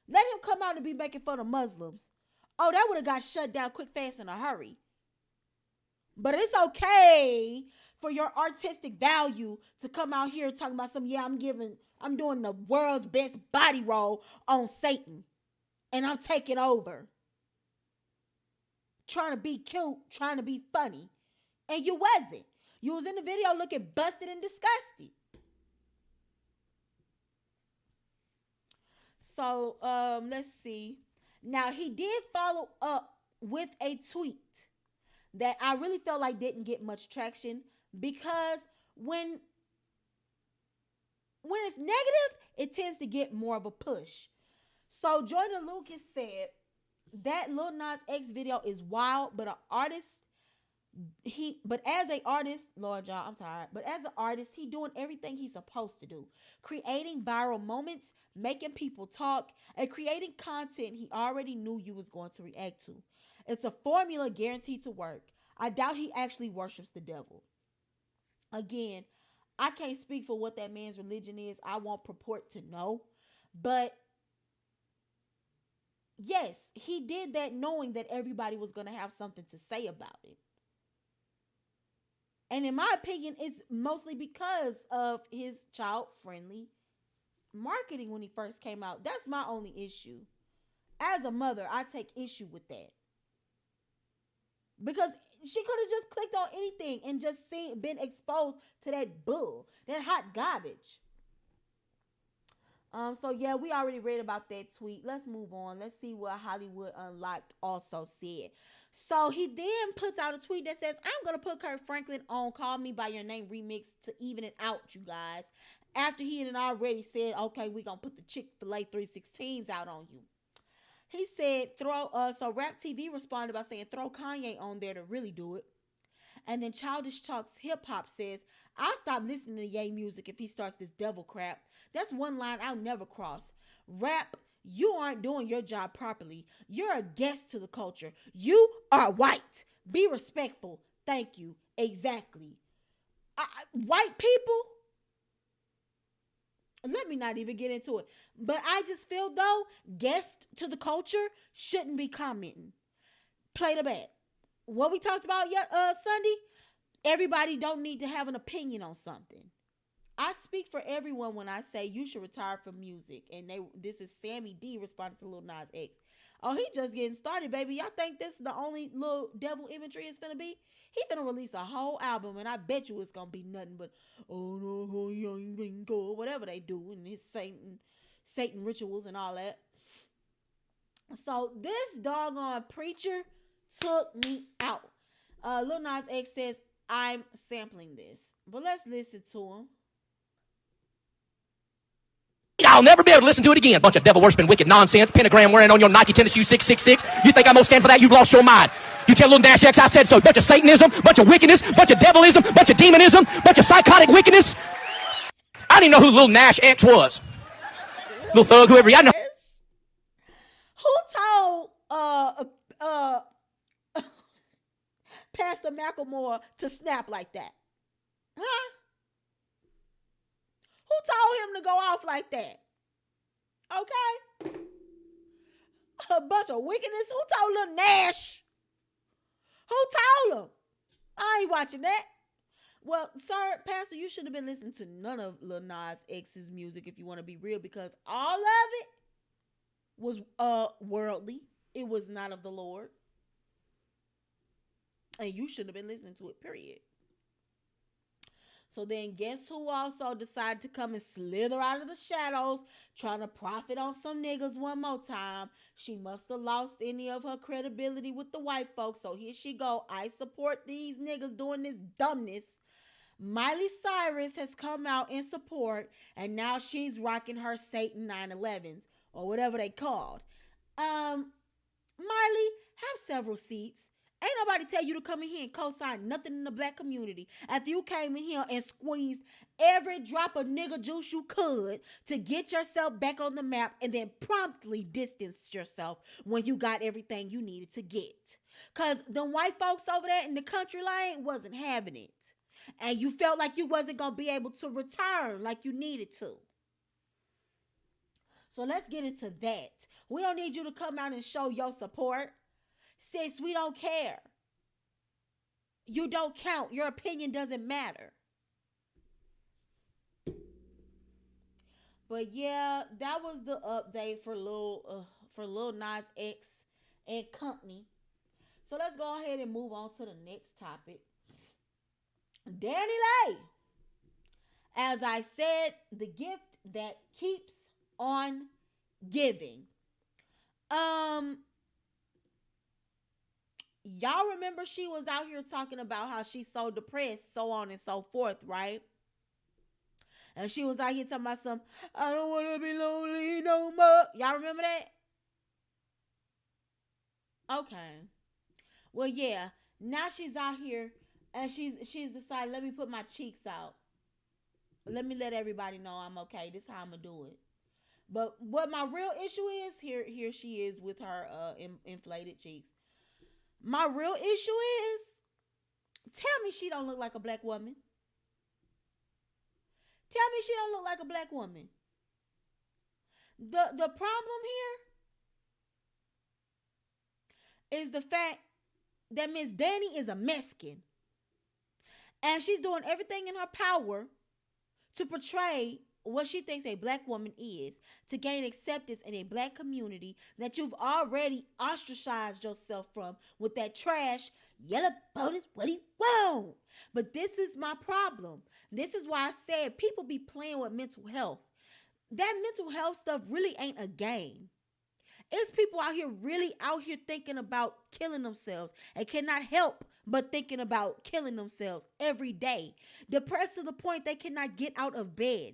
S1: Let him come out and be making fun of Muslims. Oh, that would have got shut down quick, fast, in a hurry. But it's okay for your artistic value to come out here talking about I'm doing the world's best body roll on Satan. And I'm taking over. Trying to be cute, trying to be funny. And you wasn't. You was in the video looking busted and disgusted. So, let's see. Now, he did follow up with a tweet that I really felt like didn't get much traction because when it's negative, it tends to get more of a push. So, Joyner Lucas said that Lil Nas X video is wild, but as an artist, he doing everything he's supposed to do. Creating viral moments, making people talk, and creating content he already knew you was going to react to. It's a formula guaranteed to work. I doubt he actually worships the devil. Again, I can't speak for what that man's religion is. I won't purport to know. But yes, he did that knowing that everybody was going to have something to say about it. And in my opinion, it's mostly because of his child-friendly marketing when he first came out. That's my only issue. As a mother, I take issue with that. Because she could have just clicked on anything and just been exposed to that bull, that hot garbage. So yeah, we already read about that tweet. Let's move on. Let's see what Hollywood Unlocked also said. So he then puts out a tweet that says, I'm going to put Kirk Franklin on Call Me By Your Name remix to even it out, you guys. After he had already said, okay, we're going to put the Chick-fil-A 316s out on you. He said, so Rap TV responded by saying, throw Kanye on there to really do it. And then Childish Talks Hip Hop says, I'll stop listening to Ye music if he starts this devil crap. That's one line I'll never cross. Rap, you aren't doing your job properly. You're a guest to the culture. You are white. Be respectful. Thank you. Exactly. White people? Let me not even get into it. But I just feel though, guests to the culture shouldn't be commenting. Play the bet. What we talked about Sunday, everybody don't need to have an opinion on something. I speak for everyone when I say you should retire from music. And this is Sammy D responding to Lil Nas X. Oh, he just getting started, baby. Y'all think this is the only little devil imagery it's finna be? He finna release a whole album, and I bet you it's gonna be nothing but whatever they do, and his Satan rituals and all that. So this doggone preacher took me out. Lil Nas X says, I'm sampling this. But let's listen to him.
S6: I'll never be able to listen to it again. Bunch of devil worshiping, wicked nonsense. Pentagram wearing on your Nike tennis shoe 666. You think I'm gonna stand for that? You've lost your mind. You tell Lil Nas X I said so. Bunch of Satanism, bunch of wickedness, bunch of devilism, bunch of demonism, bunch of psychotic wickedness. I didn't know who Lil Nas X was. Little thug, whoever. I know.
S1: Who told Pastor Macklemore to snap like that? Huh? Who told him to go off like that? Okay. A bunch of wickedness. Who told Lil Nash? Who told him? I ain't watching that. Well, sir, Pastor, you should have been listening to none of Lil Nas X's music if you want to be real, because all of it was worldly. It was not of the Lord. And you shouldn't have been listening to it, period. So then guess who also decided to come and slither out of the shadows, trying to profit on some niggas one more time? She must have lost any of her credibility with the white folks. So here she go. I support these niggas doing this dumbness. Miley Cyrus has come out in support, and now she's rocking her Satan 911s, or whatever they called. Miley, have several seats. Ain't nobody tell you to come in here and co-sign nothing in the black community after you came in here and squeezed every drop of nigga juice you could to get yourself back on the map, and then promptly distanced yourself when you got everything you needed to get. Because the white folks over there in the country lane wasn't having it. And you felt like you wasn't going to be able to return like you needed to. So let's get into that. We don't need you to come out and show your support. Sis, we don't care. You don't count. Your opinion doesn't matter. But yeah, that was the update for Lil Nas X and company. So let's go ahead and move on to the next topic. Dani Lay. As I said, the gift that keeps on giving. Y'all remember she was out here talking about how she's so depressed, so on and so forth, right? And she was out here talking about some, I don't want to be lonely no more. Y'all remember that? Okay. Well, yeah. Now she's out here and she's decided, let me put my cheeks out. Let me let everybody know I'm okay. This is how I'm going to do it. But what my real issue is, here she is with her inflated cheeks. My real issue is, tell me she don't look like a black woman. Tell me she don't look like a black woman. The problem here is the fact that Miss Dani is a Mexican. And she's doing everything in her power to portray what she thinks a black woman is, to gain acceptance in a black community that you've already ostracized yourself from with that trash, yellow bonus, what he want. But this is my problem. This is why I said people be playing with mental health. That mental health stuff really ain't a game. It's people really out here thinking about killing themselves and cannot help but thinking about killing themselves every day. Depressed to the point they cannot get out of bed.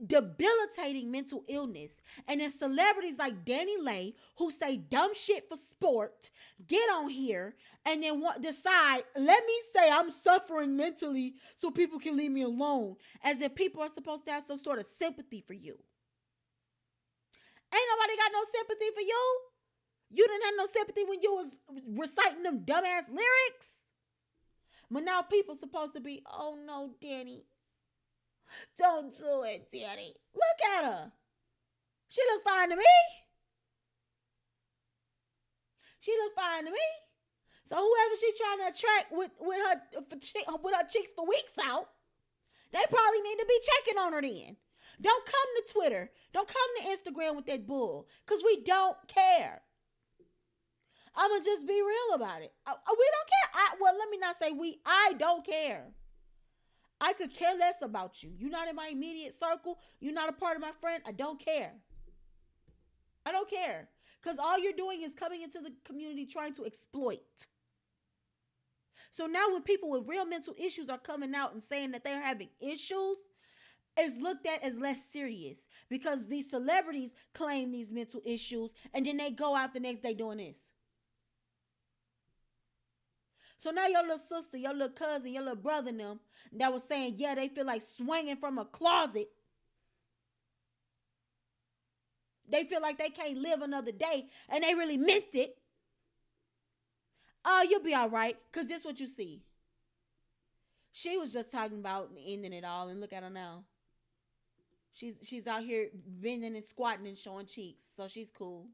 S1: Debilitating mental illness. And then celebrities like Dani Lay, who say dumb shit for sport, get on here and then decide, let me say I'm suffering mentally so people can leave me alone, as if people are supposed to have some sort of sympathy for you. Ain't nobody got no sympathy for you. You didn't have no sympathy when you was reciting them dumbass lyrics. But now people supposed to be, oh no, Dani, don't do it, Dani. Look at her. She look fine to me. She look fine to me. So whoever she trying to attract with her cheeks for weeks out, they probably need to be checking on her then. Don't come to Twitter. Don't come to Instagram with that bull, because we don't care. I'm going to just be real about it. We don't care. Well, let me not say we. I don't care. I could care less about you. You're not in my immediate circle. You're not a part of my friend. I don't care. I don't care. Because all you're doing is coming into the community trying to exploit. So now when people with real mental issues are coming out and saying that they're having issues, it's looked at as less serious because these celebrities claim these mental issues and then they go out the next day doing this. So now your little sister, your little cousin, your little brother and them that was saying, yeah, they feel like swinging from a closet. They feel like they can't live another day and they really meant it. Oh, you'll be all right because this is what you see. She was just talking about ending it all and look at her now. She's out here bending and squatting and showing cheeks, so she's cool.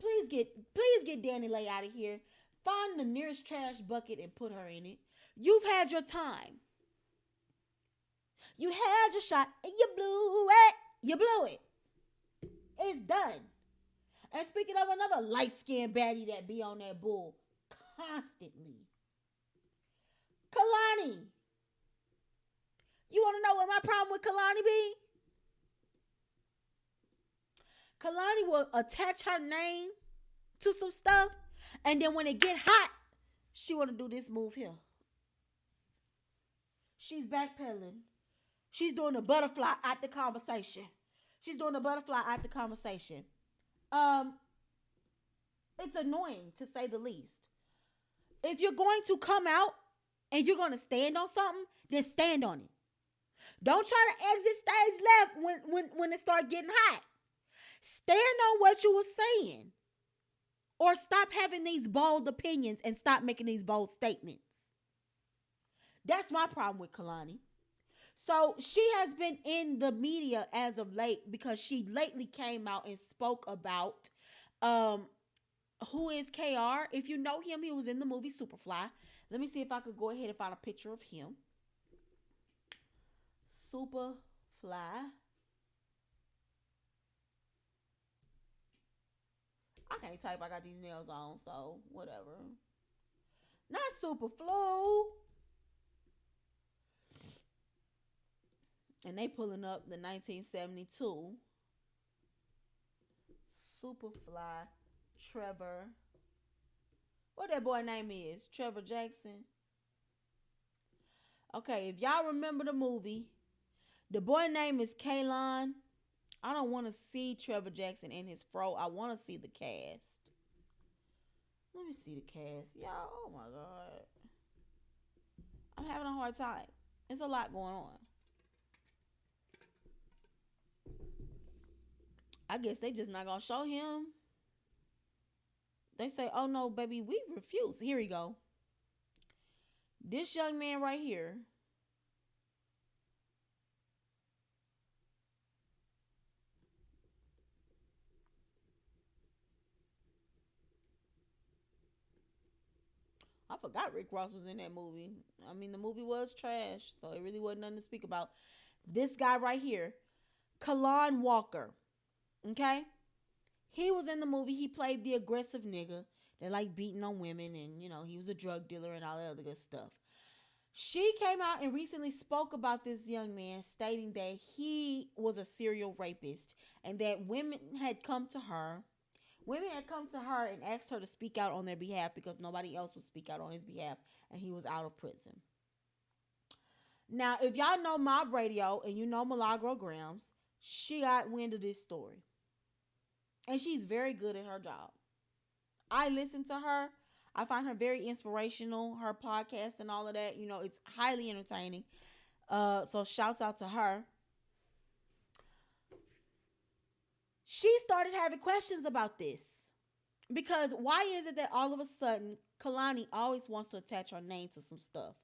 S1: Please get Dani Lay out of here. Find the nearest trash bucket and put her in it. You've had your time. You had your shot and you blew it. You blew it. It's done. And speaking of another light-skinned baddie that be on that bull constantly. Kalani. You want to know what my problem with Kalani be? Kalani will attach her name to some stuff, and then when it get hot, she want to do this move here. She's backpedaling. She's doing the butterfly at the conversation. She's doing the butterfly at the conversation. It's annoying to say the least. If you're going to come out and you're going to stand on something, then stand on it. Don't try to exit stage left when it start getting hot. Stand on what you were saying. Or stop having these bold opinions and stop making these bold statements. That's my problem with Kalani. So she has been in the media as of late because she lately came out and spoke about who is KR. If you know him, he was in the movie Superfly. Let me see if I could go ahead and find a picture of him. Superfly. I can't type. I got these nails on, so whatever. Not Superflu. And they pulling up the 1972 Superfly Trevor. What that boy name is? Trevor Jackson. Okay, if y'all remember the movie, the boy name is Kalani. I don't want to see Trevor Jackson in his fro. I want to see the cast. Let me see the cast. Y'all, oh my God. I'm having a hard time. There's a lot going on. I guess they just not going to show him. They say, oh no, baby, we refuse. Here we go. This young man right here. I forgot Rick Ross was in that movie. I mean, the movie was trash, so it really wasn't nothing to speak about. This guy right here, Kalani Walker. Okay? He was in the movie. He played the aggressive nigga that like beating on women, and, you know, he was a drug dealer and all that other good stuff. She came out and recently spoke about this young man, stating that he was a serial rapist and that women had come to her. Women had come to her and asked her to speak out on their behalf because nobody else would speak out on his behalf, and he was out of prison. Now, if y'all know Mob Radio and you know Milagro Grams, she got wind of this story. And she's very good at her job. I listen to her. I find her very inspirational. Her podcast and all of that, you know, it's highly entertaining. So shouts out to her. She started having questions about this. Because why is it that all of a sudden Kalani always wants to attach her name to some stuff?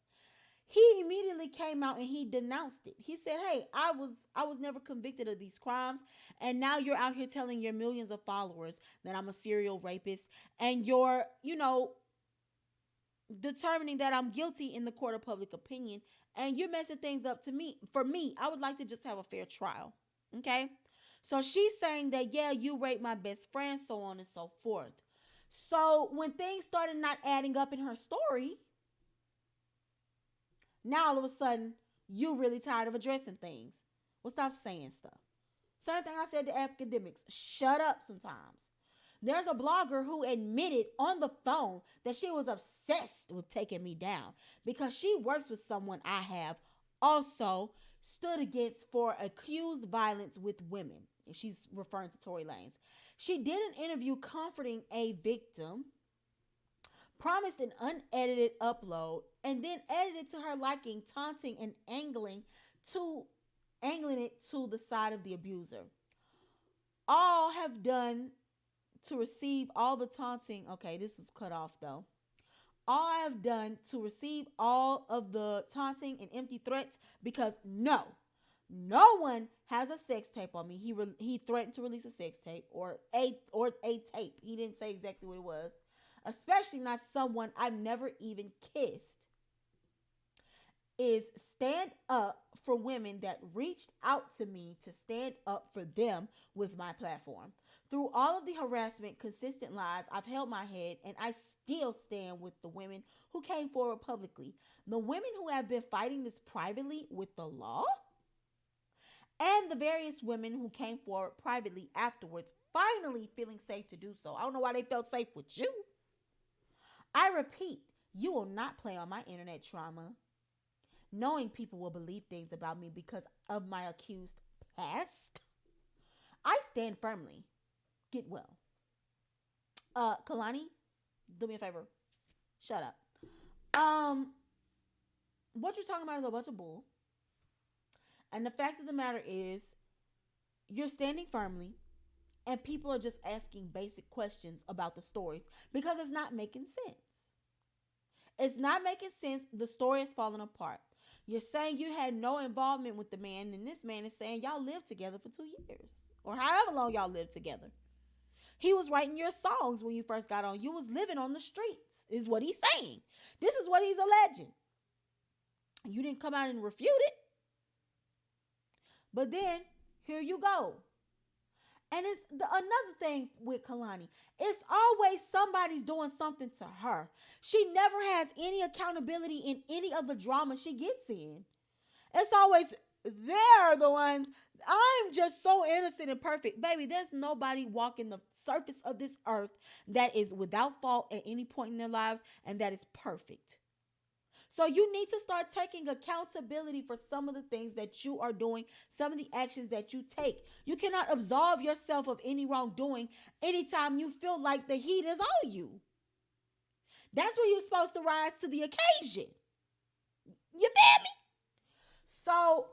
S1: He immediately came out and he denounced it. He said, hey, I was never convicted of these crimes. And now you're out here telling your millions of followers that I'm a serial rapist. And you're, you know, determining that I'm guilty in the court of public opinion. And you're messing things up to me. For me, I would like to just have a fair trial. Okay? So she's saying that, yeah, you raped my best friend, so on and so forth. So when things started not adding up in her story, now all of a sudden, you really tired of addressing things. Well, stop saying stuff. Same thing I said to academics. Shut up sometimes. There's a blogger who admitted on the phone that she was obsessed with taking me down because she works with someone I have also stood against for accused violence with women. And she's referring to Tory Lanez. She did an interview comforting a victim, promised an unedited upload, and then edited to her liking, taunting and angling it to the side of the abuser. All have done to receive all the taunting. Okay, this was cut off though. All I have done to receive all of the taunting and empty threats because no one has a sex tape on me. He threatened to release a sex tape or a tape. He didn't say exactly what it was. Especially not someone I've never even kissed. Is stand up for women that reached out to me to stand up for them with my platform. Through all of the harassment, consistent lies, I've held my head and I still stand with the women who came forward publicly. The women who have been fighting this privately with the law and the various women who came forward privately afterwards, finally feeling safe to do so. I don't know why they felt safe with you. I repeat, you will not play on my internet trauma. Knowing people will believe things about me because of my accused past. I stand firmly. Get well. Kalani, do me a favor. Shut up. What you're talking about is a bunch of bull. And the fact of the matter is, you're standing firmly, and people are just asking basic questions about the stories because it's not making sense. It's not making sense. The story is falling apart. You're saying you had no involvement with the man, and this man is saying y'all lived together for 2 years, or however long y'all lived together. He was writing your songs when you first got on. You was living on the streets, is what he's saying. This is what he's alleging. You didn't come out and refute it. But then, here you go. And it's another thing with Kalani. It's always somebody's doing something to her. She never has any accountability in any of the drama she gets in. It's always, they're the ones. I'm just so innocent and perfect. Baby, there's nobody walking the surface of this earth that is without fault at any point in their lives and that is perfect. So you need to start taking accountability for some of the things that you are doing, some of the actions that you take. You cannot absolve yourself of any wrongdoing anytime you feel like the heat is on you. That's when you're supposed to rise to the occasion. You feel me? So,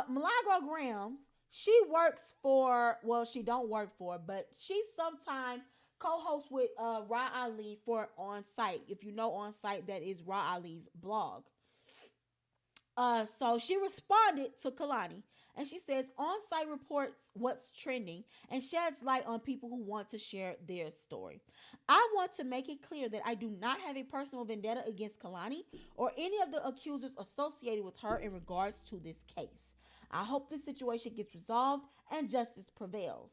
S1: Milagro Grams, she works for, well, she don't work for, but she sometimes co-host with Ra Ali for On Site. If you know On Site, that is Ra Ali's blog. So she responded to Kalani and she says, On Site reports what's trending and sheds light on people who want to share their story. I want to make it clear that I do not have a personal vendetta against Kalani or any of the accusers associated with her in regards to this case. I hope this situation gets resolved and justice prevails.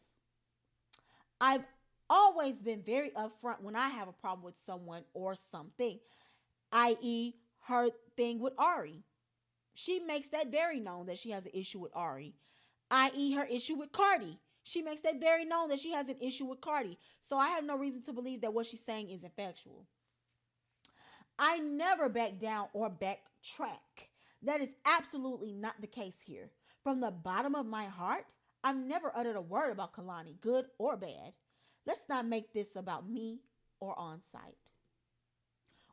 S1: I've always been very upfront when I have a problem with someone or something, i.e. her thing with Ari. She makes that very known that she has an issue with Ari, i.e. her issue with Cardi. She makes that very known that she has an issue with Cardi. So I have no reason to believe that what she's saying isn't factual. I never back down or backtrack. That is absolutely not the case here. From the bottom of my heart, I've never uttered a word about Kalani, good or bad. Let's not make this about me or On Site.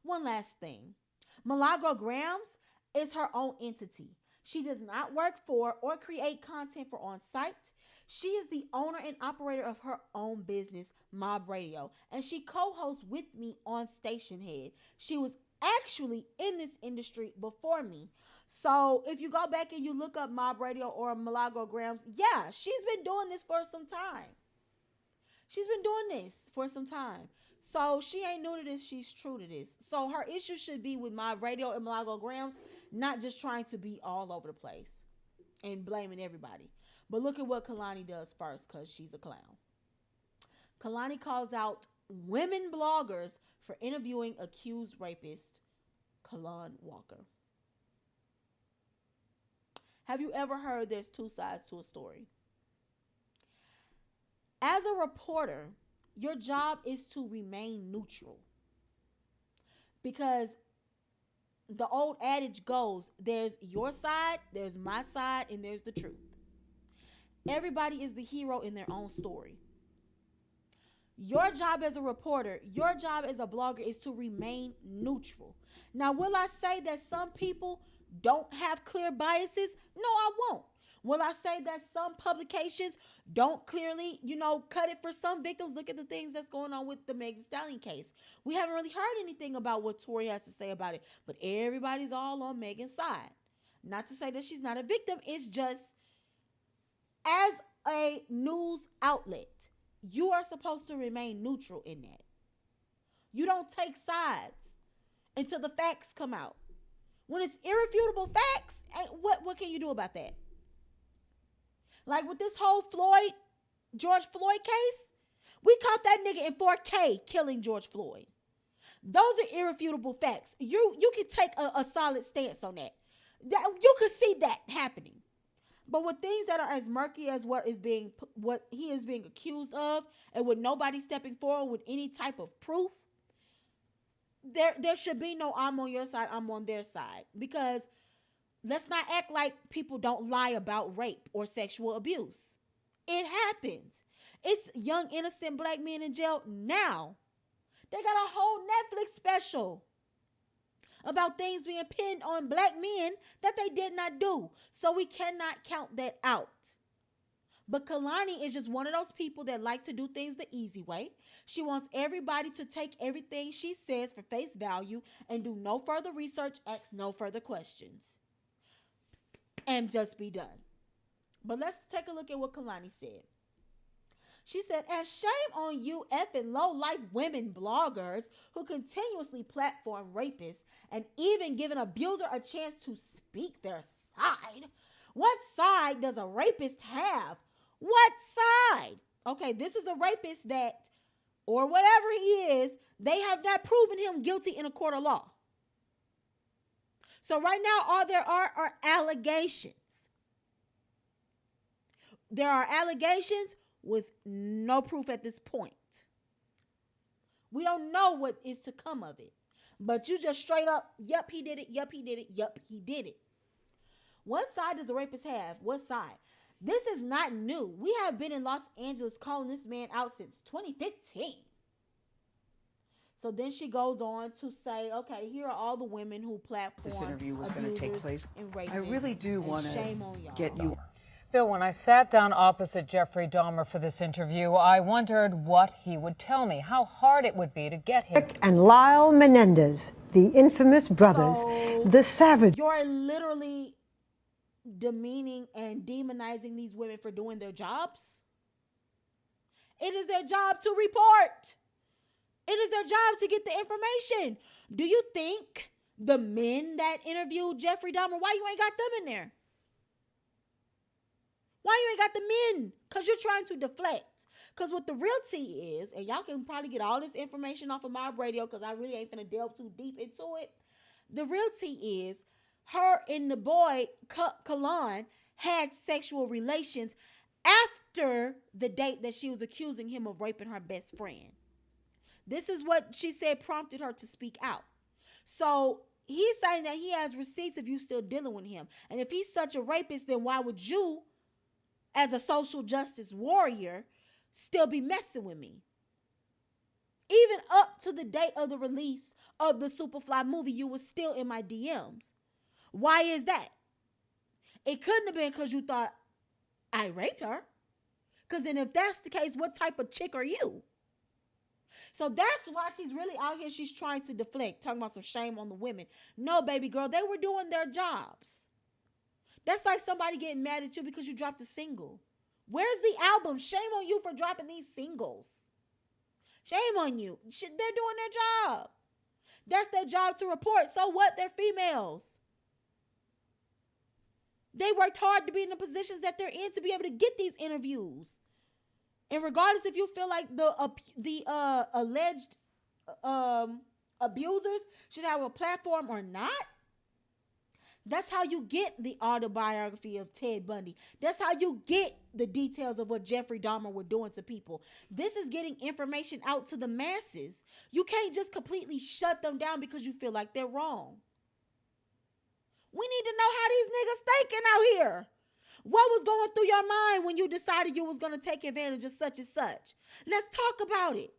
S1: One last thing. Milagro Grams is her own entity. She does not work for or create content for On Site. She is the owner and operator of her own business, Mob Radio, and she co-hosts with me on Station Head. She was actually in this industry before me. So if you go back and you look up Mob Radio or Milagro Grams, yeah, she's been doing this for some time. She's been doing this for some time. So she ain't new to this. She's true to this. So her issue should be with my radio and Milagro Grams, not just trying to be all over the place and blaming everybody. But look at what Kalani does first because she's a clown. Kalani calls out women bloggers for interviewing accused rapist Kalani Walker. Have you ever heard there's two sides to a story? As a reporter, your job is to remain neutral. Because the old adage goes, there's your side, there's my side, and there's the truth. Everybody is the hero in their own story. Your job as a reporter, your job as a blogger is to remain neutral. Now, will I say that some people don't have clear biases? No, I won't. Will I say that some publications don't clearly, cut it for some victims? Look at the things that's going on with the Megan Thee Stallion case. We haven't really heard anything about what Tory has to say about it, but everybody's all on Megan's side. Not to say that she's not a victim. It's just, as a news outlet, you are supposed to remain neutral in that. You don't take sides until the facts come out. When it's irrefutable facts, what can you do about that? Like with this whole George Floyd case, we caught that nigga in 4K killing George Floyd. Those are irrefutable facts. You can take a solid stance on that. You could see that happening. But with things that are as murky as what he is being accused of, and with nobody stepping forward with any type of proof, there should be no I'm on your side, I'm on their side. Because let's not act like people don't lie about rape or sexual abuse. It happens. It's young, innocent black men in jail now. They got a whole Netflix special about things being pinned on black men that they did not do. So we cannot count that out. But Kalani is just one of those people that like to do things the easy way. She wants everybody to take everything she says for face value and do no further research, ask no further questions, and just be done. But let's take a look at what Kalani said. She said, "And shame on you effing low-life women bloggers who continuously platform rapists and even give an abuser a chance to speak their side. What side does a rapist have? What side?" Okay, this is a rapist that, or whatever he is, they have not proven him guilty in a court of law. So right now, all there are allegations. There are allegations with no proof at this point. We don't know what is to come of it. But you just straight up, yep, he did it, yep, he did it, yep, he did it. What side does the rapist have? What side? This is not new. We have been in Los Angeles calling this man out since 2015. So then she goes on to say, okay, here are all the women who platform
S7: This interview was going to take place.
S1: I
S7: really do want to get you.
S8: Bill, when I sat down opposite Jeffrey Dahmer for this interview, I wondered what he would tell me, how hard it would be to get him.
S9: And Lyle Menendez, the infamous brothers, the savage.
S1: You're literally demeaning and demonizing these women for doing their jobs. It is their job to report. It is their job to get the information. Do you think the men that interviewed Jeffrey Dahmer, why you ain't got them in there? Why you ain't got the men? Because you're trying to deflect. Because what the real tea is, and y'all can probably get all this information off of my radio because I really ain't finna delve too deep into it. The real tea is her and the boy, Kalani, had sexual relations after the date that she was accusing him of raping her best friend. This is what she said prompted her to speak out. So he's saying that he has receipts of you still dealing with him. And if he's such a rapist, then why would you, as a social justice warrior, still be messing with me? Even up to the date of the release of the Superfly movie, you were still in my DMs. Why is that? It couldn't have been because you thought I raped her. Because then if that's the case, what type of chick are you? So that's why she's really out here. She's trying to deflect, talking about some shame on the women. No, baby girl, they were doing their jobs. That's like somebody getting mad at you because you dropped a single. Where's the album? Shame on you for dropping these singles. Shame on you. They're doing their job. That's their job to report. So what? They're females. They worked hard to be in the positions that they're in to be able to get these interviews. And regardless if you feel like the alleged abusers should have a platform or not, That's how you get the autobiography of Ted Bundy. That's how you get the details of what Jeffrey Dahmer were doing to people. This is getting information out to the masses. You can't just completely shut them down because you feel like they're wrong. We need to know how these niggas thinking out here. What was going through your mind when you decided you was going to take advantage of such and such? Let's talk about it.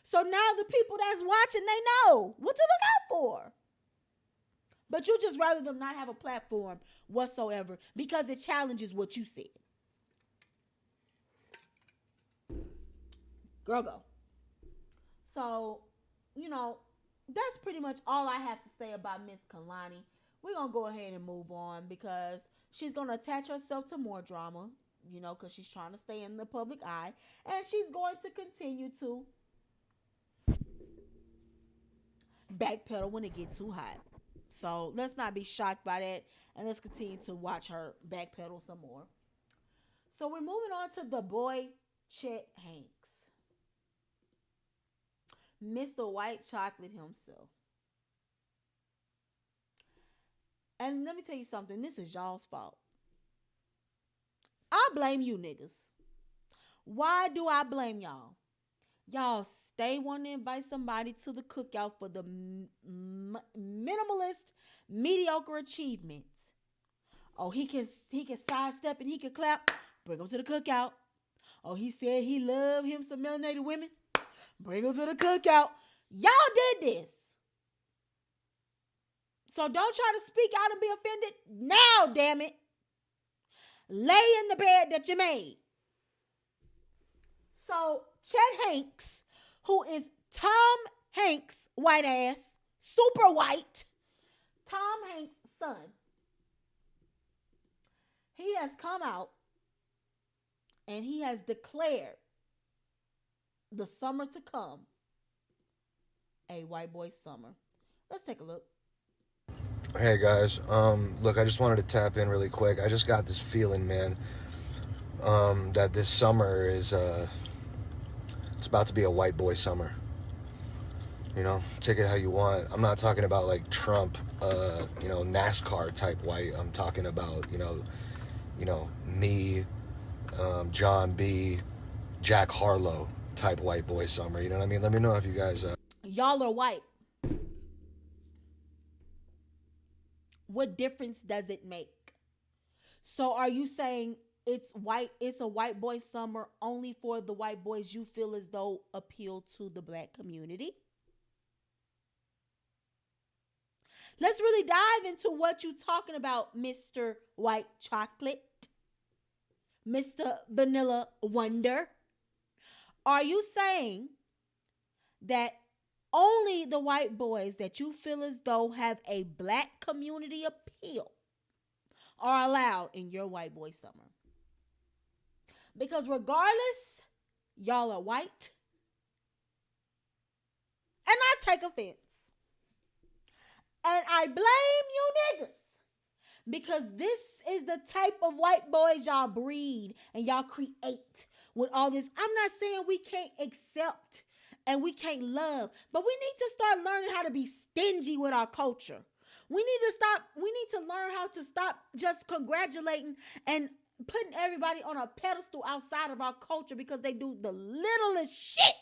S1: So now the people that's watching, they know what to look out for. But you just rather them not have a platform whatsoever because it challenges what you said. Girl, go. So, that's pretty much all I have to say about Miss Kalani. We're going to go ahead and move on because she's going to attach herself to more drama, because she's trying to stay in the public eye. And she's going to continue to backpedal when it gets too hot. So let's not be shocked by that. And let's continue to watch her backpedal some more. So we're moving on to the boy, Chet Hanks. Mr. White Chocolate himself. And let me tell you something. This is y'all's fault. I blame you niggas. Why do I blame y'all? Y'all stay wanting to invite somebody to the cookout for the minimalist, mediocre achievements. Oh, he can sidestep and he can clap. Bring him to the cookout. Oh, he said he loved him some melanated women. Bring him to the cookout. Y'all did this. So don't try to speak out and be offended now, damn it. Lay in the bed that you made. So Chet Hanks, who is Tom Hanks' white ass, super white, Tom Hanks' son, he has come out and he has declared the summer to come a white boy summer. Let's take a look.
S10: Hey guys, look, I just wanted to tap in really quick. I just got this feeling, man, that this summer is, it's about to be a white boy summer. Take it how you want. I'm not talking about like Trump, NASCAR type white. I'm talking about, me, John B., Jack Harlow type white boy summer. You know what I mean? Let me know if you guys...
S1: Y'all are white. What difference does it make? So are you saying it's a white boy summer only for the white boys you feel as though appeal to the black community? Let's really dive into what you're talking about, Mr. White Chocolate, Mr. Vanilla Wonder. Are you saying that only the white boys that you feel as though have a black community appeal are allowed in your white boy summer? Because regardless, y'all are white. And I take offense. And I blame you niggas. Because this is the type of white boys y'all breed and y'all create with all this. I'm not saying we can't accept and we can't love, but we need to start learning how to be stingy with our culture. We need to learn how to stop just congratulating and putting everybody on a pedestal outside of our culture because they do the littlest shit.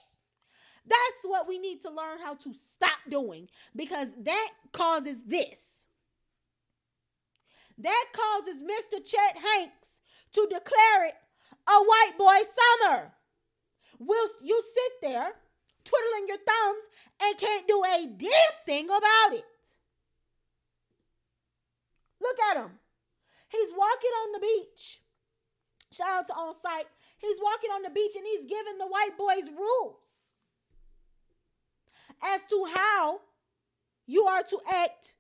S1: That's what we need to learn how to stop doing, because that causes this. That causes Mr. Chet Hanks to declare it a white boy summer. You sit there twiddling your thumbs and can't do a damn thing about it. Look at him. He's walking on the beach. Shout out to On Site. He's walking on the beach and he's giving the white boys rules as to how you are to act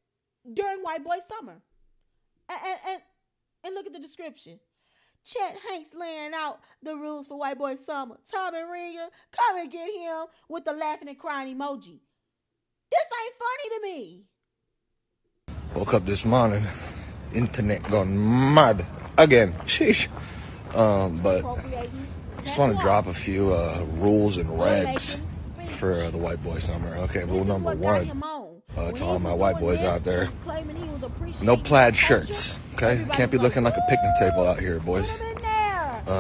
S1: during white boy summer. And look at the description. Chet Hanks laying out the rules for white boy summer. Tom and Rita, come and get him with the laughing and crying emoji. This ain't funny to me.
S10: Woke up this morning, internet gone mad again. Sheesh. But just want to drop a few rules and regs for the white boy summer. Okay, rule number one. To all my white boys out there. No plaid shirts, okay? Can't be looking like a picnic table out here, boys.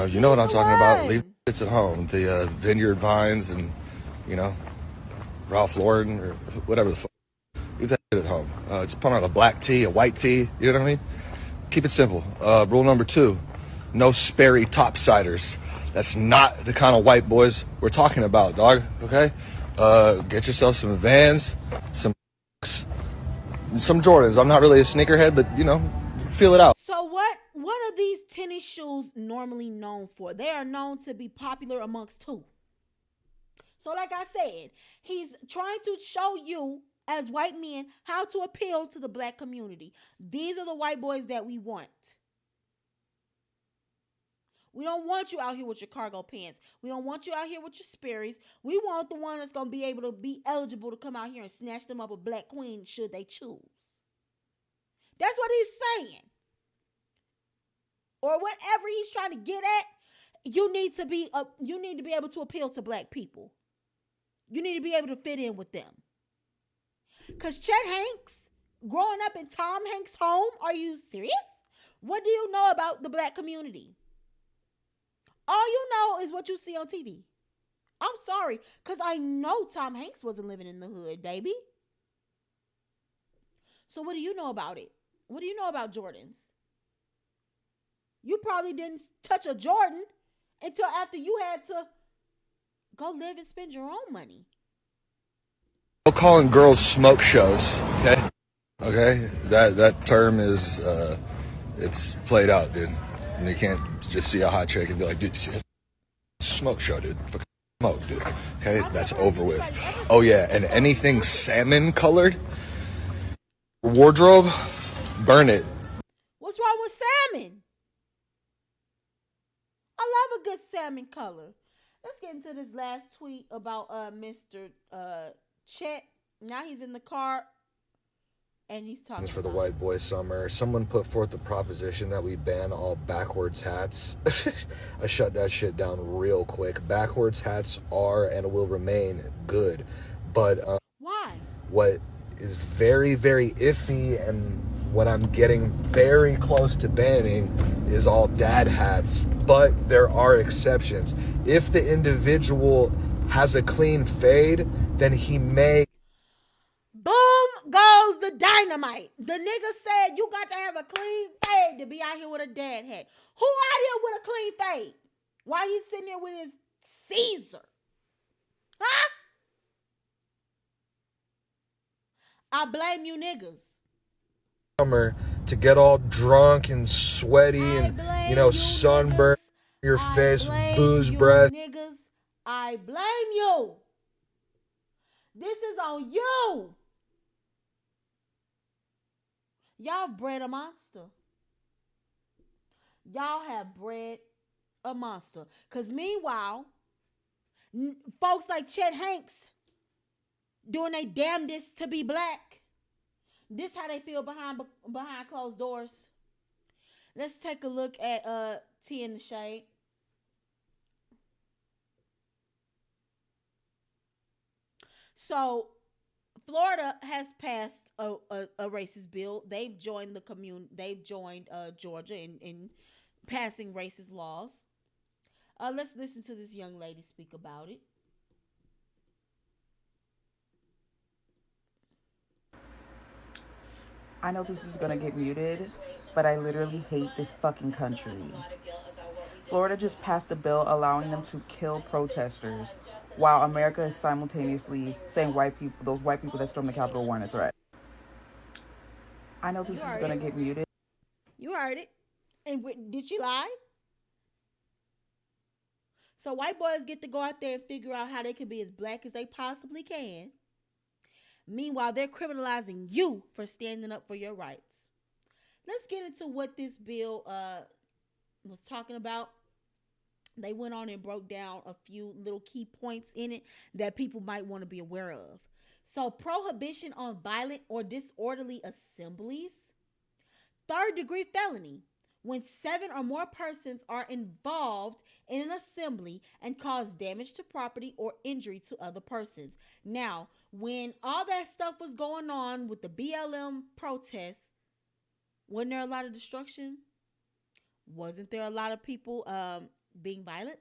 S10: You know what I'm talking about. Leave it's at home. The Vineyard Vines and, you know, Ralph Lauren or whatever the fuck. Leave that shit at home. Just put on a black tee, a white tee. You know what I mean? Keep it simple. Rule number 2, no Sperry topsiders. That's not the kind of white boys we're talking about, dog, okay? Get yourself some Vans, some Jordans. I'm not really a sneakerhead, but, you know, feel it out.
S1: So what are these tennis shoes normally known for? They are known to be popular amongst who? So like I said, he's trying to show you as white men how to appeal to the black community. These are the white boys that we want. We don't want you out here with your cargo pants. We don't want you out here with your Sperry's. We want the one that's going to be able to be eligible to come out here and snatch them up a black queen should they choose. That's what he's saying. Or whatever he's trying to get at, you need to be able to appeal to black people. You need to be able to fit in with them. Because Chet Hanks, growing up in Tom Hanks' home, are you serious? What do you know about the black community? All you know is what you see on TV. I'm sorry, because I know Tom Hanks wasn't living in the hood, baby. So what do you know about it? What do you know about Jordans? You probably didn't touch a Jordan until after you had to go live and spend your own money.
S10: No calling girls smoke shows, okay? Okay? That term is, it's played out, dude. And you can't just see a hot chick and be like, dude, see a smoke show, dude. Fucking smoke, dude. Okay? That's over with. Oh, yeah, and anything salmon colored, wardrobe, burn it.
S1: What's wrong with salmon? I love a good salmon color. Let's get into this last tweet about Mr. Chet. Now he's in the car and he's talking
S10: for the white boy summer. Someone put forth the proposition that we ban all backwards hats. I shut that shit down real quick. Backwards hats are and will remain good, but
S1: why?
S10: What is very, very iffy and what I'm getting very close to banning is all dad hats, but there are exceptions. If the individual has a clean fade, then he may.
S1: Boom goes the dynamite. The nigga said you got to have a clean fade to be out here with a dad hat. Who out here with a clean fade? Why he sitting there with his Caesar? Huh? I blame you niggas.
S10: Summer to get all drunk and sweaty and, you know, sunburn your face, booze breath.
S1: Niggas, I blame you. This is on you. Y'all have bred a monster. Y'all have bred a monster. Because meanwhile, folks like Chet Hanks doing their damnedest to be black. This how they feel behind closed doors. Let's take a look at Tea in the Shade. So, Florida has passed a racist bill. They've joined the They've joined Georgia in passing racist laws. Let's listen to this young lady speak about it.
S11: I know this is gonna get muted, but I literally hate this fucking country. Florida just passed a bill allowing them to kill protesters, while America is simultaneously saying those white people that stormed the Capitol weren't a threat. I know this is gonna get muted.
S1: You heard it. And did she lie? So white boys get to go out there and figure out how they can be as black as they possibly can. Meanwhile, they're criminalizing you for standing up for your rights. Let's get into what this bill was talking about. They went on and broke down a few little key points in it that people might want to be aware of. So, prohibition on violent or disorderly assemblies. 3rd-degree felony. when 7 or more persons are involved in an assembly and cause damage to property or injury to other persons. Now, when all that stuff was going on with the BLM protests, wasn't there a lot of destruction? Wasn't there a lot of people being violent?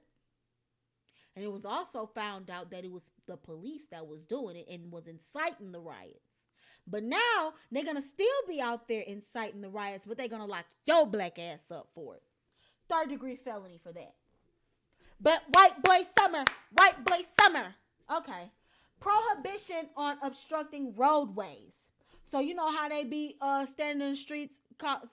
S1: And it was also found out that it was the police that was doing it and was inciting the riots. But now they're going to still be out there inciting the riots, but they're going to lock your black ass up for it. 3rd-degree felony for that. But white boy summer. Okay. Prohibition on obstructing roadways. So you know how they be standing in the streets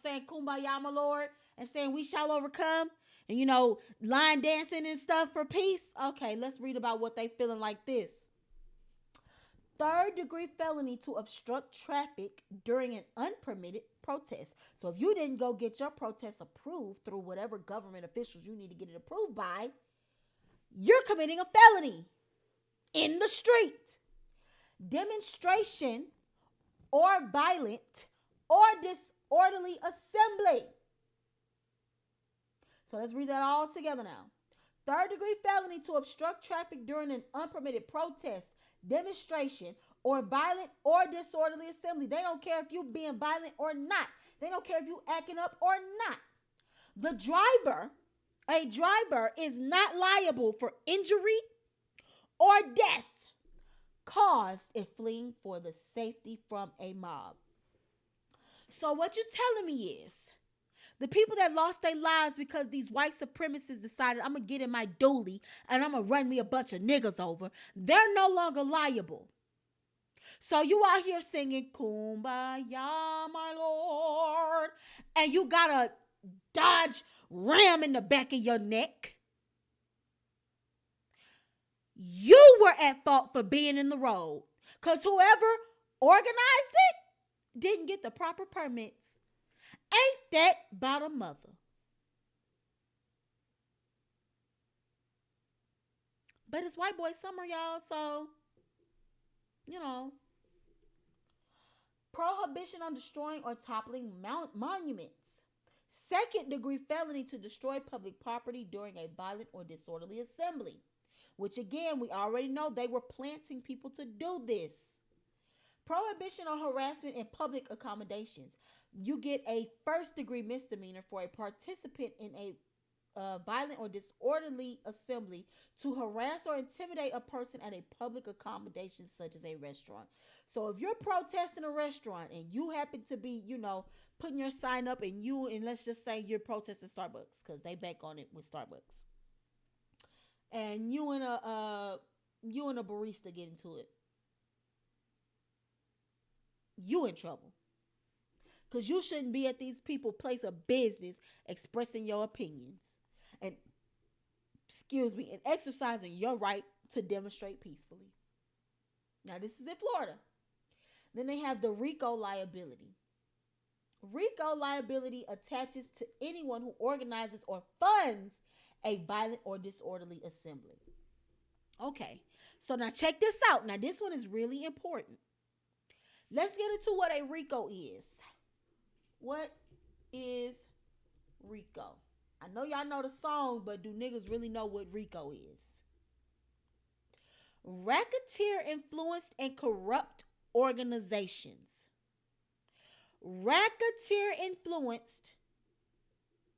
S1: saying kumbaya, my lord, and saying we shall overcome, and you know, line dancing and stuff for peace. Okay, let's read about what they feeling like this. 3rd-degree felony to obstruct traffic during an unpermitted protest. So if you didn't go get your protest approved through whatever government officials you need to get it approved by, you're committing a felony in the street. Demonstration or violent or disorderly assembly. So let's read that all together now. 3rd-degree felony to obstruct traffic during an unpermitted protest, demonstration, or violent or disorderly assembly. They don't care if you being violent or not. They don't care if you acting up or not. A driver is not liable for injury or death caused if fleeing for the safety from a mob. So what you're telling me is the people that lost their lives because these white supremacists decided I'm going to get in my dually and I'm going to run me a bunch of niggas over, they're no longer liable. So you out here singing Kumbaya, my lord, and you got a Dodge Ram in the back of your neck. You were at fault for being in the road because whoever organized it didn't get the proper permits. Ain't that about a mother? But it's white boy summer, y'all, so, you know. Prohibition on destroying or toppling monuments. 2nd-degree felony to destroy public property during a violent or disorderly assembly. Which, again, we already know they were planting people to do this. Prohibition on harassment in public accommodations. You get a 1st-degree misdemeanor for a participant in a violent or disorderly assembly to harass or intimidate a person at a public accommodation such as a restaurant. So if you're protesting a restaurant and you happen to be, you know, putting your sign up and let's just say you're protesting Starbucks because they back on it with Starbucks. And you and a barista get into it. You in trouble. Because you shouldn't be at these people's place of business expressing your opinions. And, and exercising your right to demonstrate peacefully. Now, this is in Florida. Then they have the RICO liability. RICO liability attaches to anyone who organizes or funds a violent or disorderly assembly. Okay, so now check this out. Now, this one is really important. Let's get into what a RICO is. What is RICO? I know y'all know the song, but do niggas really know what RICO is? Racketeer influenced and corrupt organizations. Racketeer influenced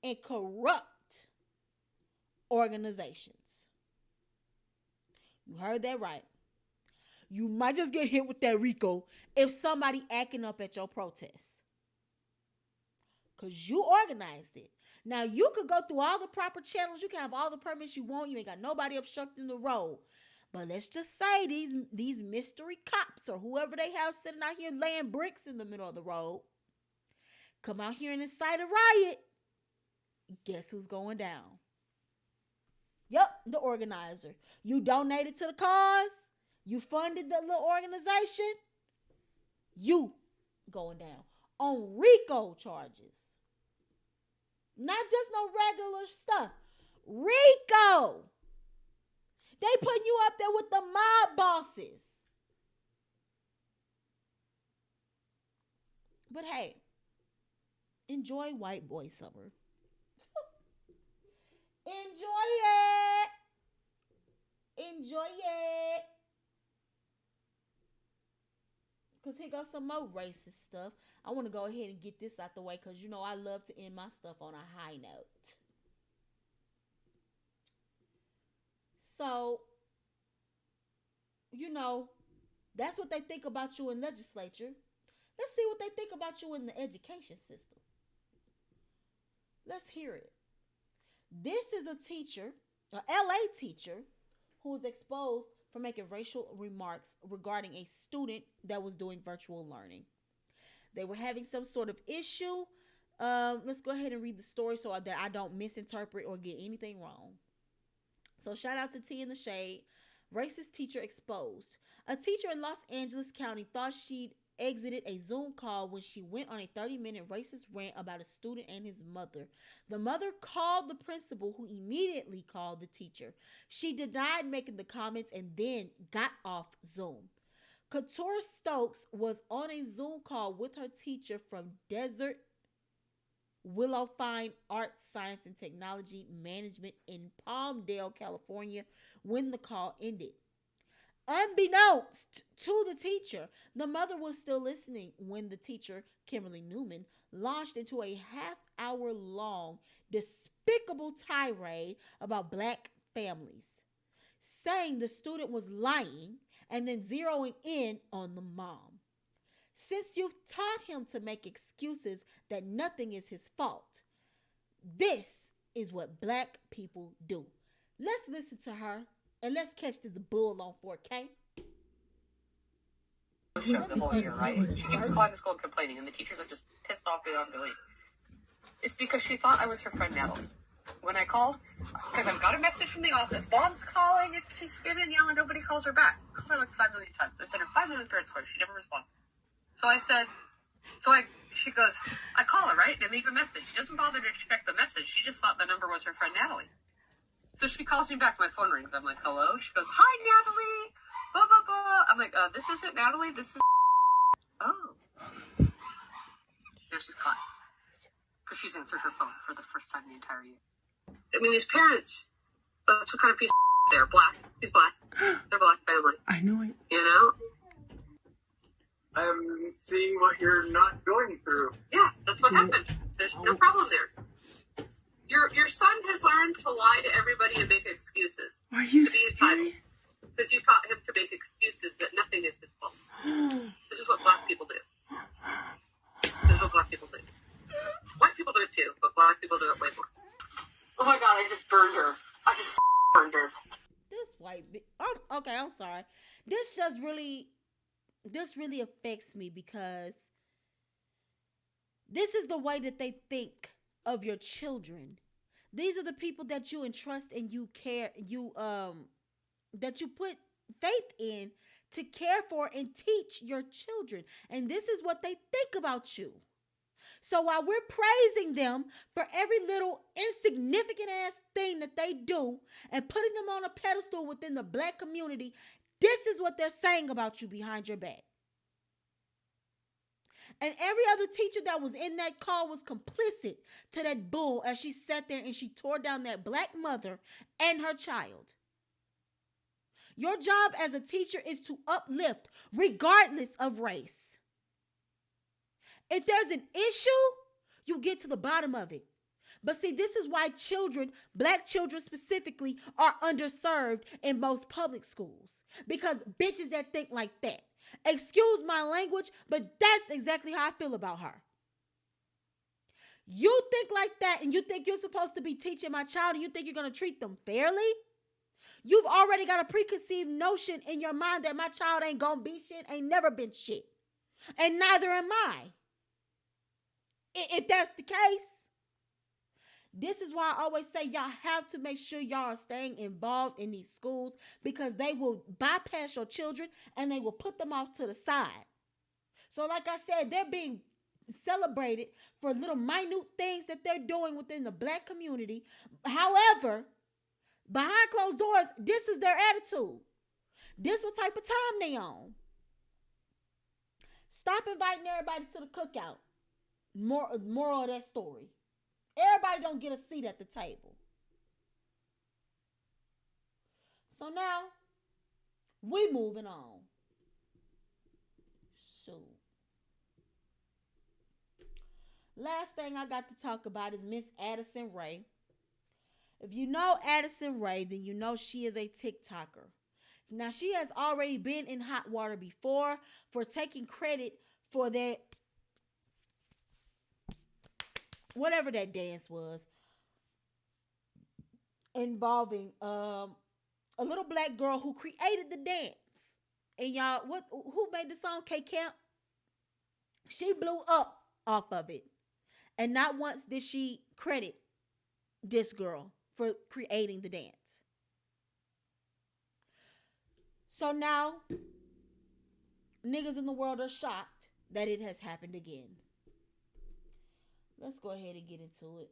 S1: and corrupt organizations. You heard that right. You might just get hit with that RICO if somebody acting up at your protest. Because you organized it. Now, you could go through all the proper channels. You can have all the permits you want. You ain't got nobody obstructing the road. But let's just say these mystery cops or whoever they have sitting out here laying bricks in the middle of the road come out here and incite a riot. Guess who's going down? Yep, the organizer. You donated to the cause. You funded the little organization. You going down on RICO charges. Not just no regular stuff. RICO. They putting you up there with the mob bosses. But hey, enjoy white boy summer. Enjoy it. Enjoy it. Because here goes some more racist stuff. I want to go ahead and get this out the way because, you know, I love to end my stuff on a high note. So, you know, that's what they think about you in legislature. Let's see what they think about you in the education system. Let's hear it. This is a teacher, a LA teacher, who was exposed for making racial remarks regarding a student that was doing virtual learning. They were having some sort of issue. Let's go ahead and read the story so that I don't misinterpret or get anything wrong. So shout out to T in the Shade. Racist teacher exposed. A teacher in Los Angeles County thought she'd exited a Zoom call when she went on a 30-minute racist rant about a student and his mother. The mother called the principal, who immediately called the teacher. She denied making the comments and then got off Zoom. Couture Stokes was on a Zoom call with her teacher from Desert Willow Fine Arts, Science, and Technology Management in Palmdale, California, when the call ended. Unbeknownst to the teacher, the mother was still listening when the teacher, Kimberly Newman, launched into a half-hour-long despicable tirade about black families, saying the student was lying and then zeroing in on the mom. Since you've taught him to make excuses that nothing is his fault, this is what black people do. Let's listen to her and let's catch this bull on 4K.
S12: The whole year, right? She keeps calling the school and complaining, and the teachers are just pissed off beyond belief. It's because she thought I was her friend Natalie. When I called, because I've got a message from the office, Mom's calling, if she's screaming and yelling, nobody calls her back. I called her like 5 million times. I sent her 5 million threats for her. She never responds. So I said, she goes, I call her, right? And leave a message. She doesn't bother to check the message. She just thought the number was her friend Natalie. So she calls me back. My phone rings. I'm like, hello? She goes, hi, Natalie. Blah, blah, blah. I'm like, this isn't Natalie. This is oh. Now she's caught. Because she's answered her phone for the first time the entire year. I mean, these parents, that's what kind of piece of they're black. He's black. They're black family.
S7: I know it.
S12: You know?
S13: I'm seeing what you're not going through.
S12: Yeah, that's what happened. There's no problem there. Your son has learned to lie to everybody and make excuses.
S7: Are you
S12: to be entitled. Because you taught him to make excuses that nothing is his fault. This is what black people do. This is what black people do. White people do it too, but black people do it way more. Oh my God, I just burned her. I just burned her.
S1: This white okay, I'm sorry. This really affects me because this is the way that they think of your children. These are the people that you entrust and you care, that you put faith in to care for and teach your children. And this is what they think about you. So while we're praising them for every little insignificant ass thing that they do and putting them on a pedestal within the black community, this is what they're saying about you behind your back. And every other teacher that was in that call was complicit to that bull as she sat there and she tore down that black mother and her child. Your job as a teacher is to uplift regardless of race. If there's an issue, you get to the bottom of it. But see, this is why children, black children specifically, are underserved in most public schools. Because bitches that think like that. Excuse my language, but that's exactly how I feel about her. You think like that and you think you're supposed to be teaching my child and you think you're going to treat them fairly? You've already got a preconceived notion in your mind that my child ain't going to be shit, ain't never been shit. And neither am I. If that's the case, this is why I always say y'all have to make sure y'all are staying involved in these schools because they will bypass your children and they will put them off to the side. So like I said, they're being celebrated for little minute things that they're doing within the black community. However, behind closed doors, this is their attitude. This what type of time they on. Stop inviting everybody to the cookout. Moral of that story. Everybody don't get a seat at the table. So now, we moving on. So, last thing I got to talk about is Miss Addison Rae. If you know Addison Rae, then you know she is a TikToker. Now, she has already been in hot water before for taking credit for that, whatever that dance was, involving a little black girl who created the dance. And y'all, who made the song? K Camp? She blew up off of it. And not once did she credit this girl for creating the dance. So now, niggas in the world are shocked that it has happened again. Let's go ahead and get into it.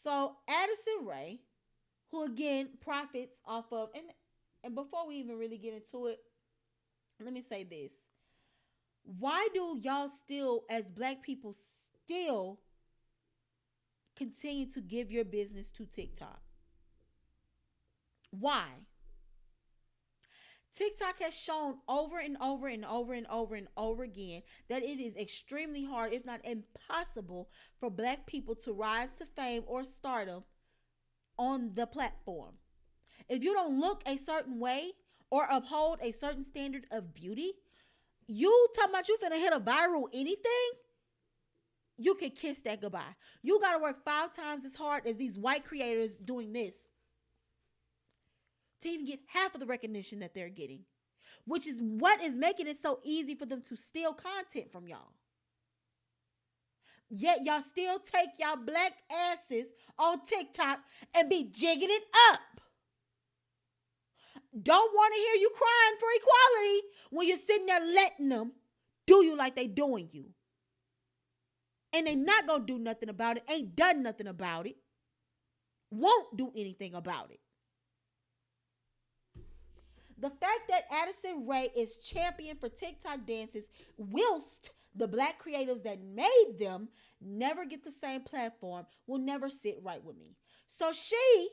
S1: So, Addison Rae, who again profits off of, and before we even really get into it, let me say this. Why do y'all still, as black people, still continue to give your business to TikTok? Why? TikTok has shown over and over and over and over and over again that it is extremely hard, if not impossible, for black people to rise to fame or stardom on the platform. If you don't look a certain way or uphold a certain standard of beauty, you talking about you finna hit a viral anything, you can kiss that goodbye. You gotta work 5 times as hard as these white creators doing this to even get half of the recognition that they're getting, which is what is making it so easy for them to steal content from y'all. Yet y'all still take y'all black asses on TikTok and be jigging it up. Don't want to hear you crying for equality when you're sitting there letting them do you like they doing you. And they not going to do nothing about it, ain't done nothing about it, won't do anything about it. The fact that Addison Rae is champion for TikTok dances whilst the black creatives that made them never get the same platform will never sit right with me. So she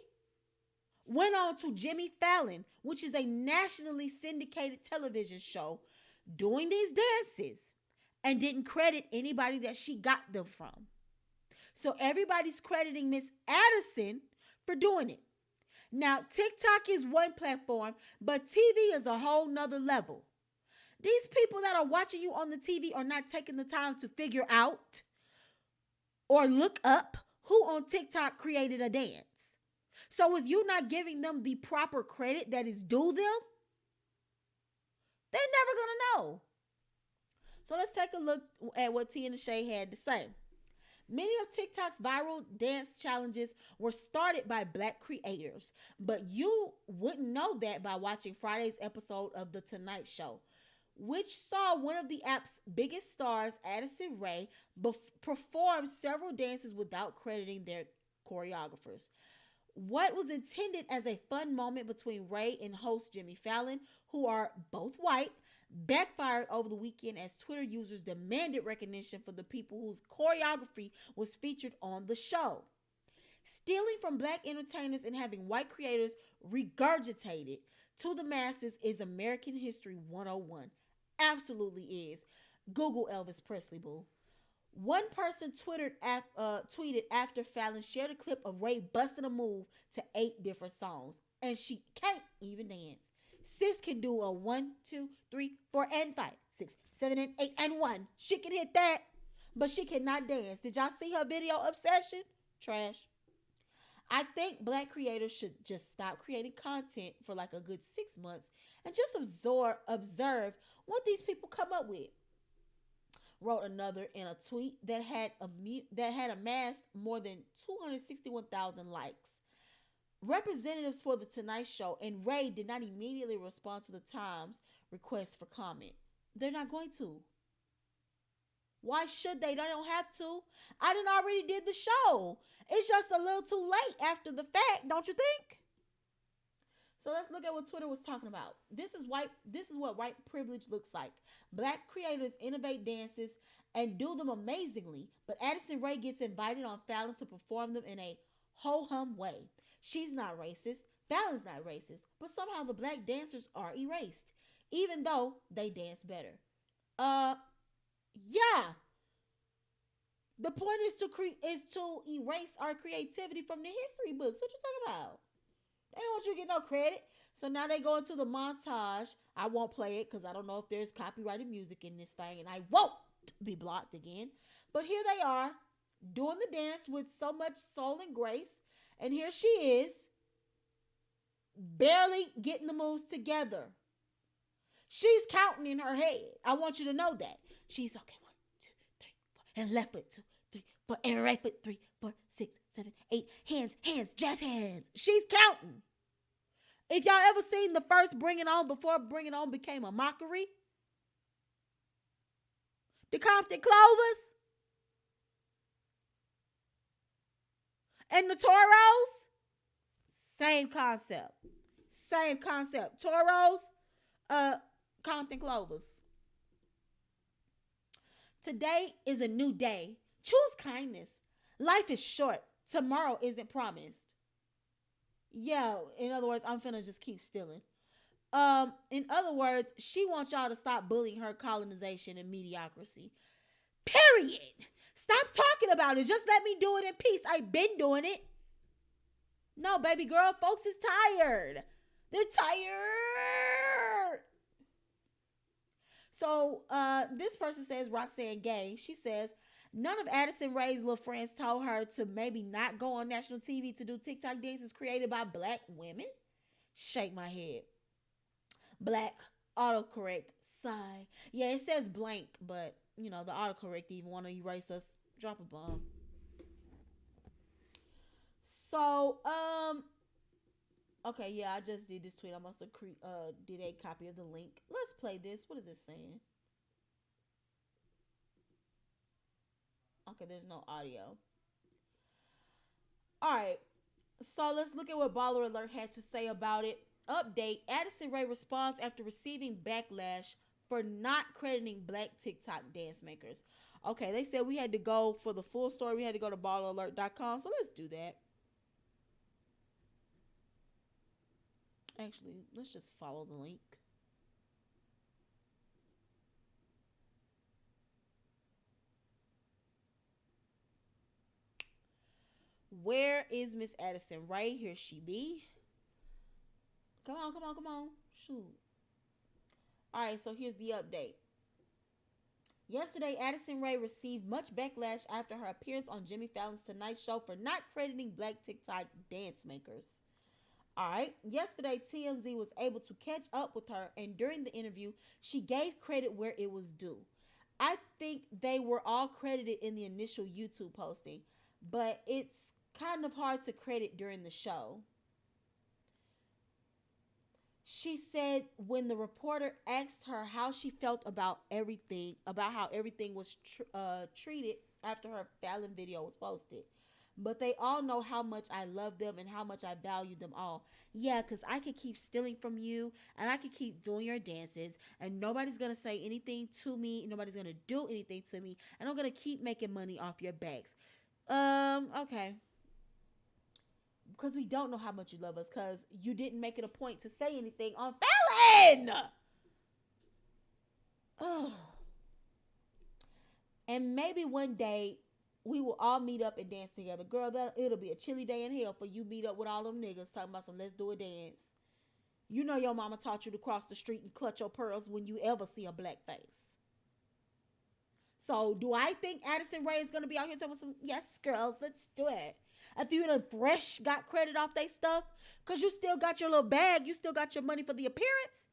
S1: went on to Jimmy Fallon, which is a nationally syndicated television show, doing these dances and didn't credit anybody that she got them from. So everybody's crediting Miss Addison for doing it. Now, TikTok is one platform, but TV is a whole nother level. These people that are watching you on the TV are not taking the time to figure out or look up who on TikTok created a dance. So with you not giving them the proper credit that is due them, they're never going to know. So let's take a look at what Tia and Shay had to say. Many of TikTok's viral dance challenges were started by black creators, but you wouldn't know that by watching Friday's episode of The Tonight Show, which saw one of the app's biggest stars, Addison Rae, perform several dances without crediting their choreographers. What was intended as a fun moment between Rae and host Jimmy Fallon, who are both white, backfired over the weekend as Twitter users demanded recognition for the people whose choreography was featured on the show. Stealing from black entertainers and having white creators regurgitated to the masses is American History 101. Absolutely is. Google Elvis Presley, boo. One person tweeted after Fallon shared a clip of Rae busting a move to 8 different songs, and she can't even dance. Sis can do a 1, 2, 3, 4, and 5, 6, 7, and 8, and 1. She can hit that, but she cannot dance. Did y'all see her video Obsession? Trash. I think black creators should just stop creating content for like a good 6 months and just observe what these people come up with. Wrote another in a tweet that had amassed more than 261,000 likes. Representatives for The Tonight Show and Rae did not immediately respond to the Times request for comment. They're not going to. Why should they? They don't have to. I done already did the show. It's just a little too late after the fact, don't you think? So let's look at what Twitter was talking about. This is what white privilege looks like. Black creators innovate dances and do them amazingly, but Addison Rae gets invited on Fallon to perform them in a ho-hum way. She's not racist. Fallon's not racist. But somehow the black dancers are erased, even though they dance better. Yeah. The point is to erase our creativity from the history books. What you talking about? They don't want you to get no credit. So now they go into the montage. I won't play it because I don't know if there's copyrighted music in this thing, and I won't be blocked again. But here they are doing the dance with so much soul and grace. And here she is, barely getting the moves together. She's counting in her head. I want you to know that. She's okay. 1, 2, 3, 4. And left foot 2, 3, 4. And right foot 3, 4, 6, 7, 8. Hands, jazz hands. She's counting. If y'all ever seen the first Bring It On before Bring It On became a mockery, the Compton Clovers and the Toros, same concept. Same concept. Toros, Compton Clovers. Today is a new day. Choose kindness. Life is short. Tomorrow isn't promised. Yeah, in other words, I'm finna just keep stealing. In other words, she wants y'all to stop bullying her colonization and mediocrity. Period. Stop talking about it. Just let me do it in peace. I've been doing it. No, baby girl, folks is tired. They're tired. So this person says, Roxanne Gay, she says, none of Addison Rae's little friends told her to maybe not go on national TV to do TikTok dances created by black women? Shake my head. Black autocorrect sigh. Yeah, it says blank, but you know, the autocorrect even want to erase us. Drop a bomb. So, okay, yeah, I just did this tweet. I must have did a copy of the link. Let's play this. What is it saying? Okay, there's no audio. All right, so let's look at what Baller Alert had to say about it. Update: Addison Rae responds after receiving backlash for not crediting black TikTok dance makers. Okay, they said we had to go for the full story. We had to go to balleralert.com. So let's do that. Actually, let's just follow the link. Where is Miss Addison Rae? Here she be. Come on. Shoot. All right, so here's the update. Yesterday, Addison Rae received much backlash after her appearance on Jimmy Fallon's Tonight Show for not crediting black TikTok dance makers. All right. Yesterday, TMZ was able to catch up with her, and during the interview, she gave credit where it was due. I think they were all credited in the initial YouTube posting, but it's kind of hard to credit during the show. She said when the reporter asked her how she felt about everything, about how everything was treated after her Fallon video was posted. But they all know how much I love them and how much I value them all. Yeah, because I could keep stealing from you and I could keep doing your dances and nobody's going to say anything to me. Nobody's going to do anything to me. And I'm going to keep making money off your backs. Okay. Because we don't know how much you love us because you didn't make it a point to say anything on Fallon. Oh. And maybe one day we will all meet up and dance together. Girl, it'll be a chilly day in hell for you meet up with all them niggas talking about some let's do a dance. You know your mama taught you to cross the street and clutch your pearls when you ever see a black face. So do I think Addison Rae is going to be out here talking some, yes, girls, let's do it. After you done fresh got credit off they stuff, because you still got your little bag, you still got your money for the appearance.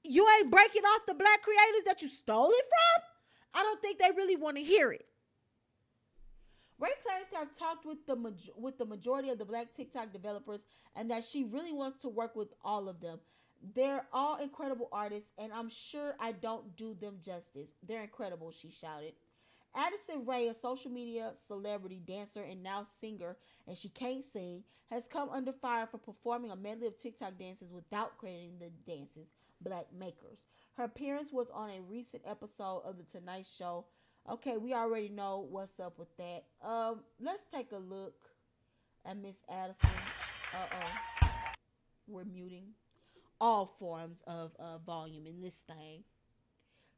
S1: You ain't breaking off the black creators that you stole it from? I don't think they really want to hear it. Rae claims to have talked with the majority of the black TikTok developers and that she really wants to work with all of them. They're all incredible artists, and I'm sure I don't do them justice. They're incredible, she shouted. Addison Rae, a social media celebrity, dancer, and now singer, and she can't sing, has come under fire for performing a medley of TikTok dances without crediting the dances black makers. Her appearance was on a recent episode of The Tonight Show. Okay, we already know what's up with that. Let's take a look And Miss Addison. We're muting all forms of volume in this thing.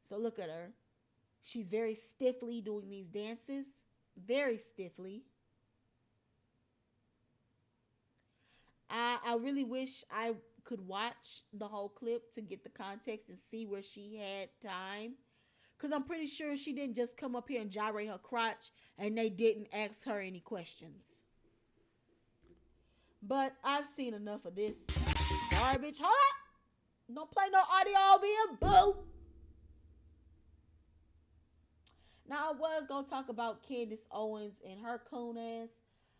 S1: So look at her. She's very stiffly doing these dances. Very stiffly. I really wish I could watch the whole clip to get the context and see where she had time. Because I'm pretty sure she didn't just come up here and gyrate her crotch and they didn't ask her any questions. But I've seen enough of this garbage. Hold up! Don't play no audio over here, boo! Now, I was going to talk about Candace Owens and her coon ass,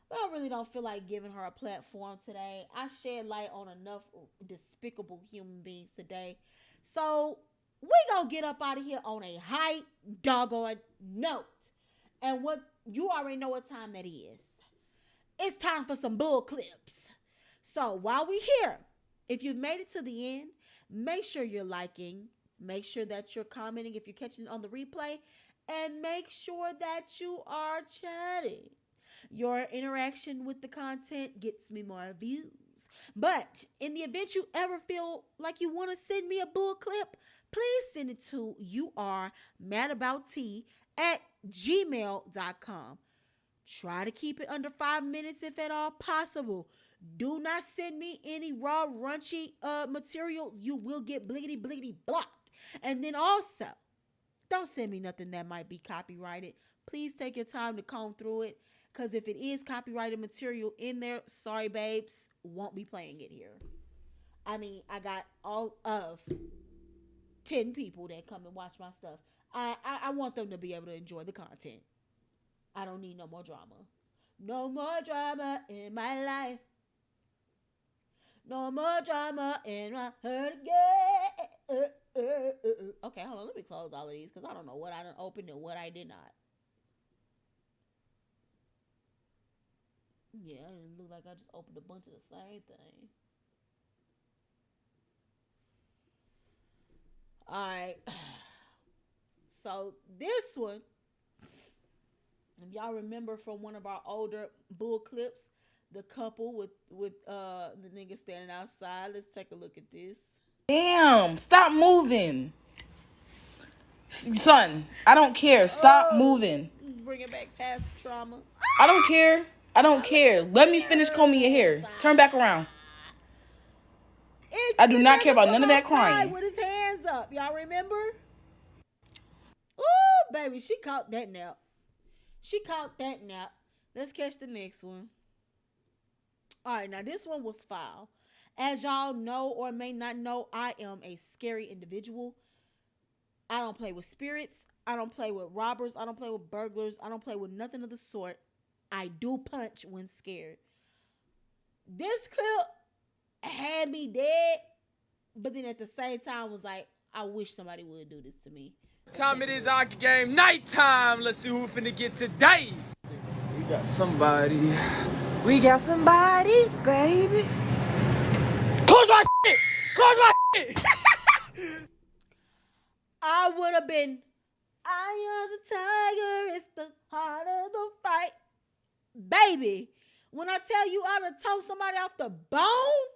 S1: but I really don't feel like giving her a platform today. I shed light on enough despicable human beings today. So, we going to get up out of here on a high doggone note. And what you already know what time that is. It's time for some bull clips. So, while we here, if you've made it to the end, make sure you're liking, make sure that you're commenting if you're catching it on the replay, and make sure that you are chatting. Your interaction with the content gets me more views. But in the event you ever feel like you want to send me a bull clip, please send it to youaremadaboutt@gmail.com. Try to keep it under 5 minutes if at all possible. Do not send me any raw, raunchy material. You will get bliggity, bliggity blocked. And then also, don't send me nothing that might be copyrighted. Please take your time to comb through it. Because if it is copyrighted material in there, sorry, babes, won't be playing it here. I mean, I got all of 10 people that come and watch my stuff. I want them to be able to enjoy the content. I don't need no more drama. No more drama in my life. No more drama in my heart again. Okay, hold on. Let me close all of these because I don't know what I done opened and what I did not. Yeah, it look like I just opened a bunch of the same thing. Alright. So this one, if y'all remember from one of our older bull clips, the couple with the nigga standing outside. Let's take a look at this.
S14: Damn, stop moving. Son, I don't care. Stop moving.
S1: Bring it back past trauma.
S14: I don't care. I don't care. Let me finish combing your hair. Turn back around. I do not care about none of that crying.
S1: With his hands up. Y'all remember? Ooh, baby, she caught that nap. She caught that nap. Let's catch the next one. All right, now this one was foul. As y'all know or may not know, I am a scary individual. I don't play with spirits. I don't play with robbers. I don't play with burglars. I don't play with nothing of the sort. I do punch when scared. This clip had me dead, but then at the same time was like, I wish somebody would do this to me.
S15: Time it is hockey game nighttime. Let's see who we finna get today. We got somebody. We got somebody, baby. Close my shit! Close my shit!
S1: I would have been, I am the tiger, it's the heart of the fight. Baby, when I tell you I done tore somebody off the bone,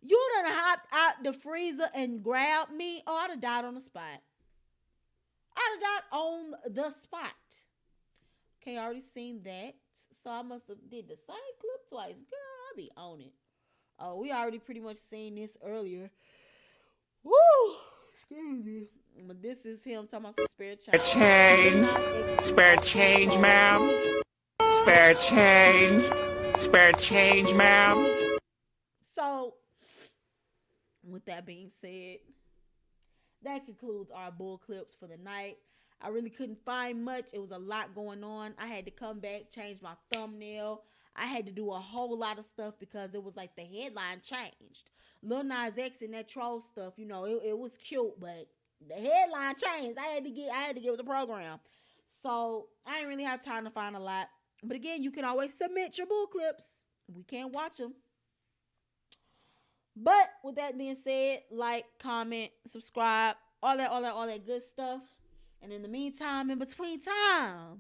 S1: you done hopped out the freezer and grabbed me. Oh, I'd have died on the spot. I'd have died on the spot. Okay, I already seen that. So I must have did the same clip twice. Girl, I'll be on it. Oh, we already pretty much seen this earlier. Woo! Excuse me. But this is him talking about some spare change.
S16: Spare change, ma'am. Spare change. Spare change, ma'am.
S1: So, with that being said, that concludes our bull clips for the night. I really couldn't find much. It was a lot going on. I had to come back, change my thumbnail. I had to do a whole lot of stuff because it was like the headline changed. Lil Nas X and that troll stuff, you know, it was cute, but the headline changed. I had to get with the program. So I didn't really have time to find a lot. But again, you can always submit your bull clips. We can't watch them. But with that being said, like, comment, subscribe, all that good stuff. And in the meantime, in between time,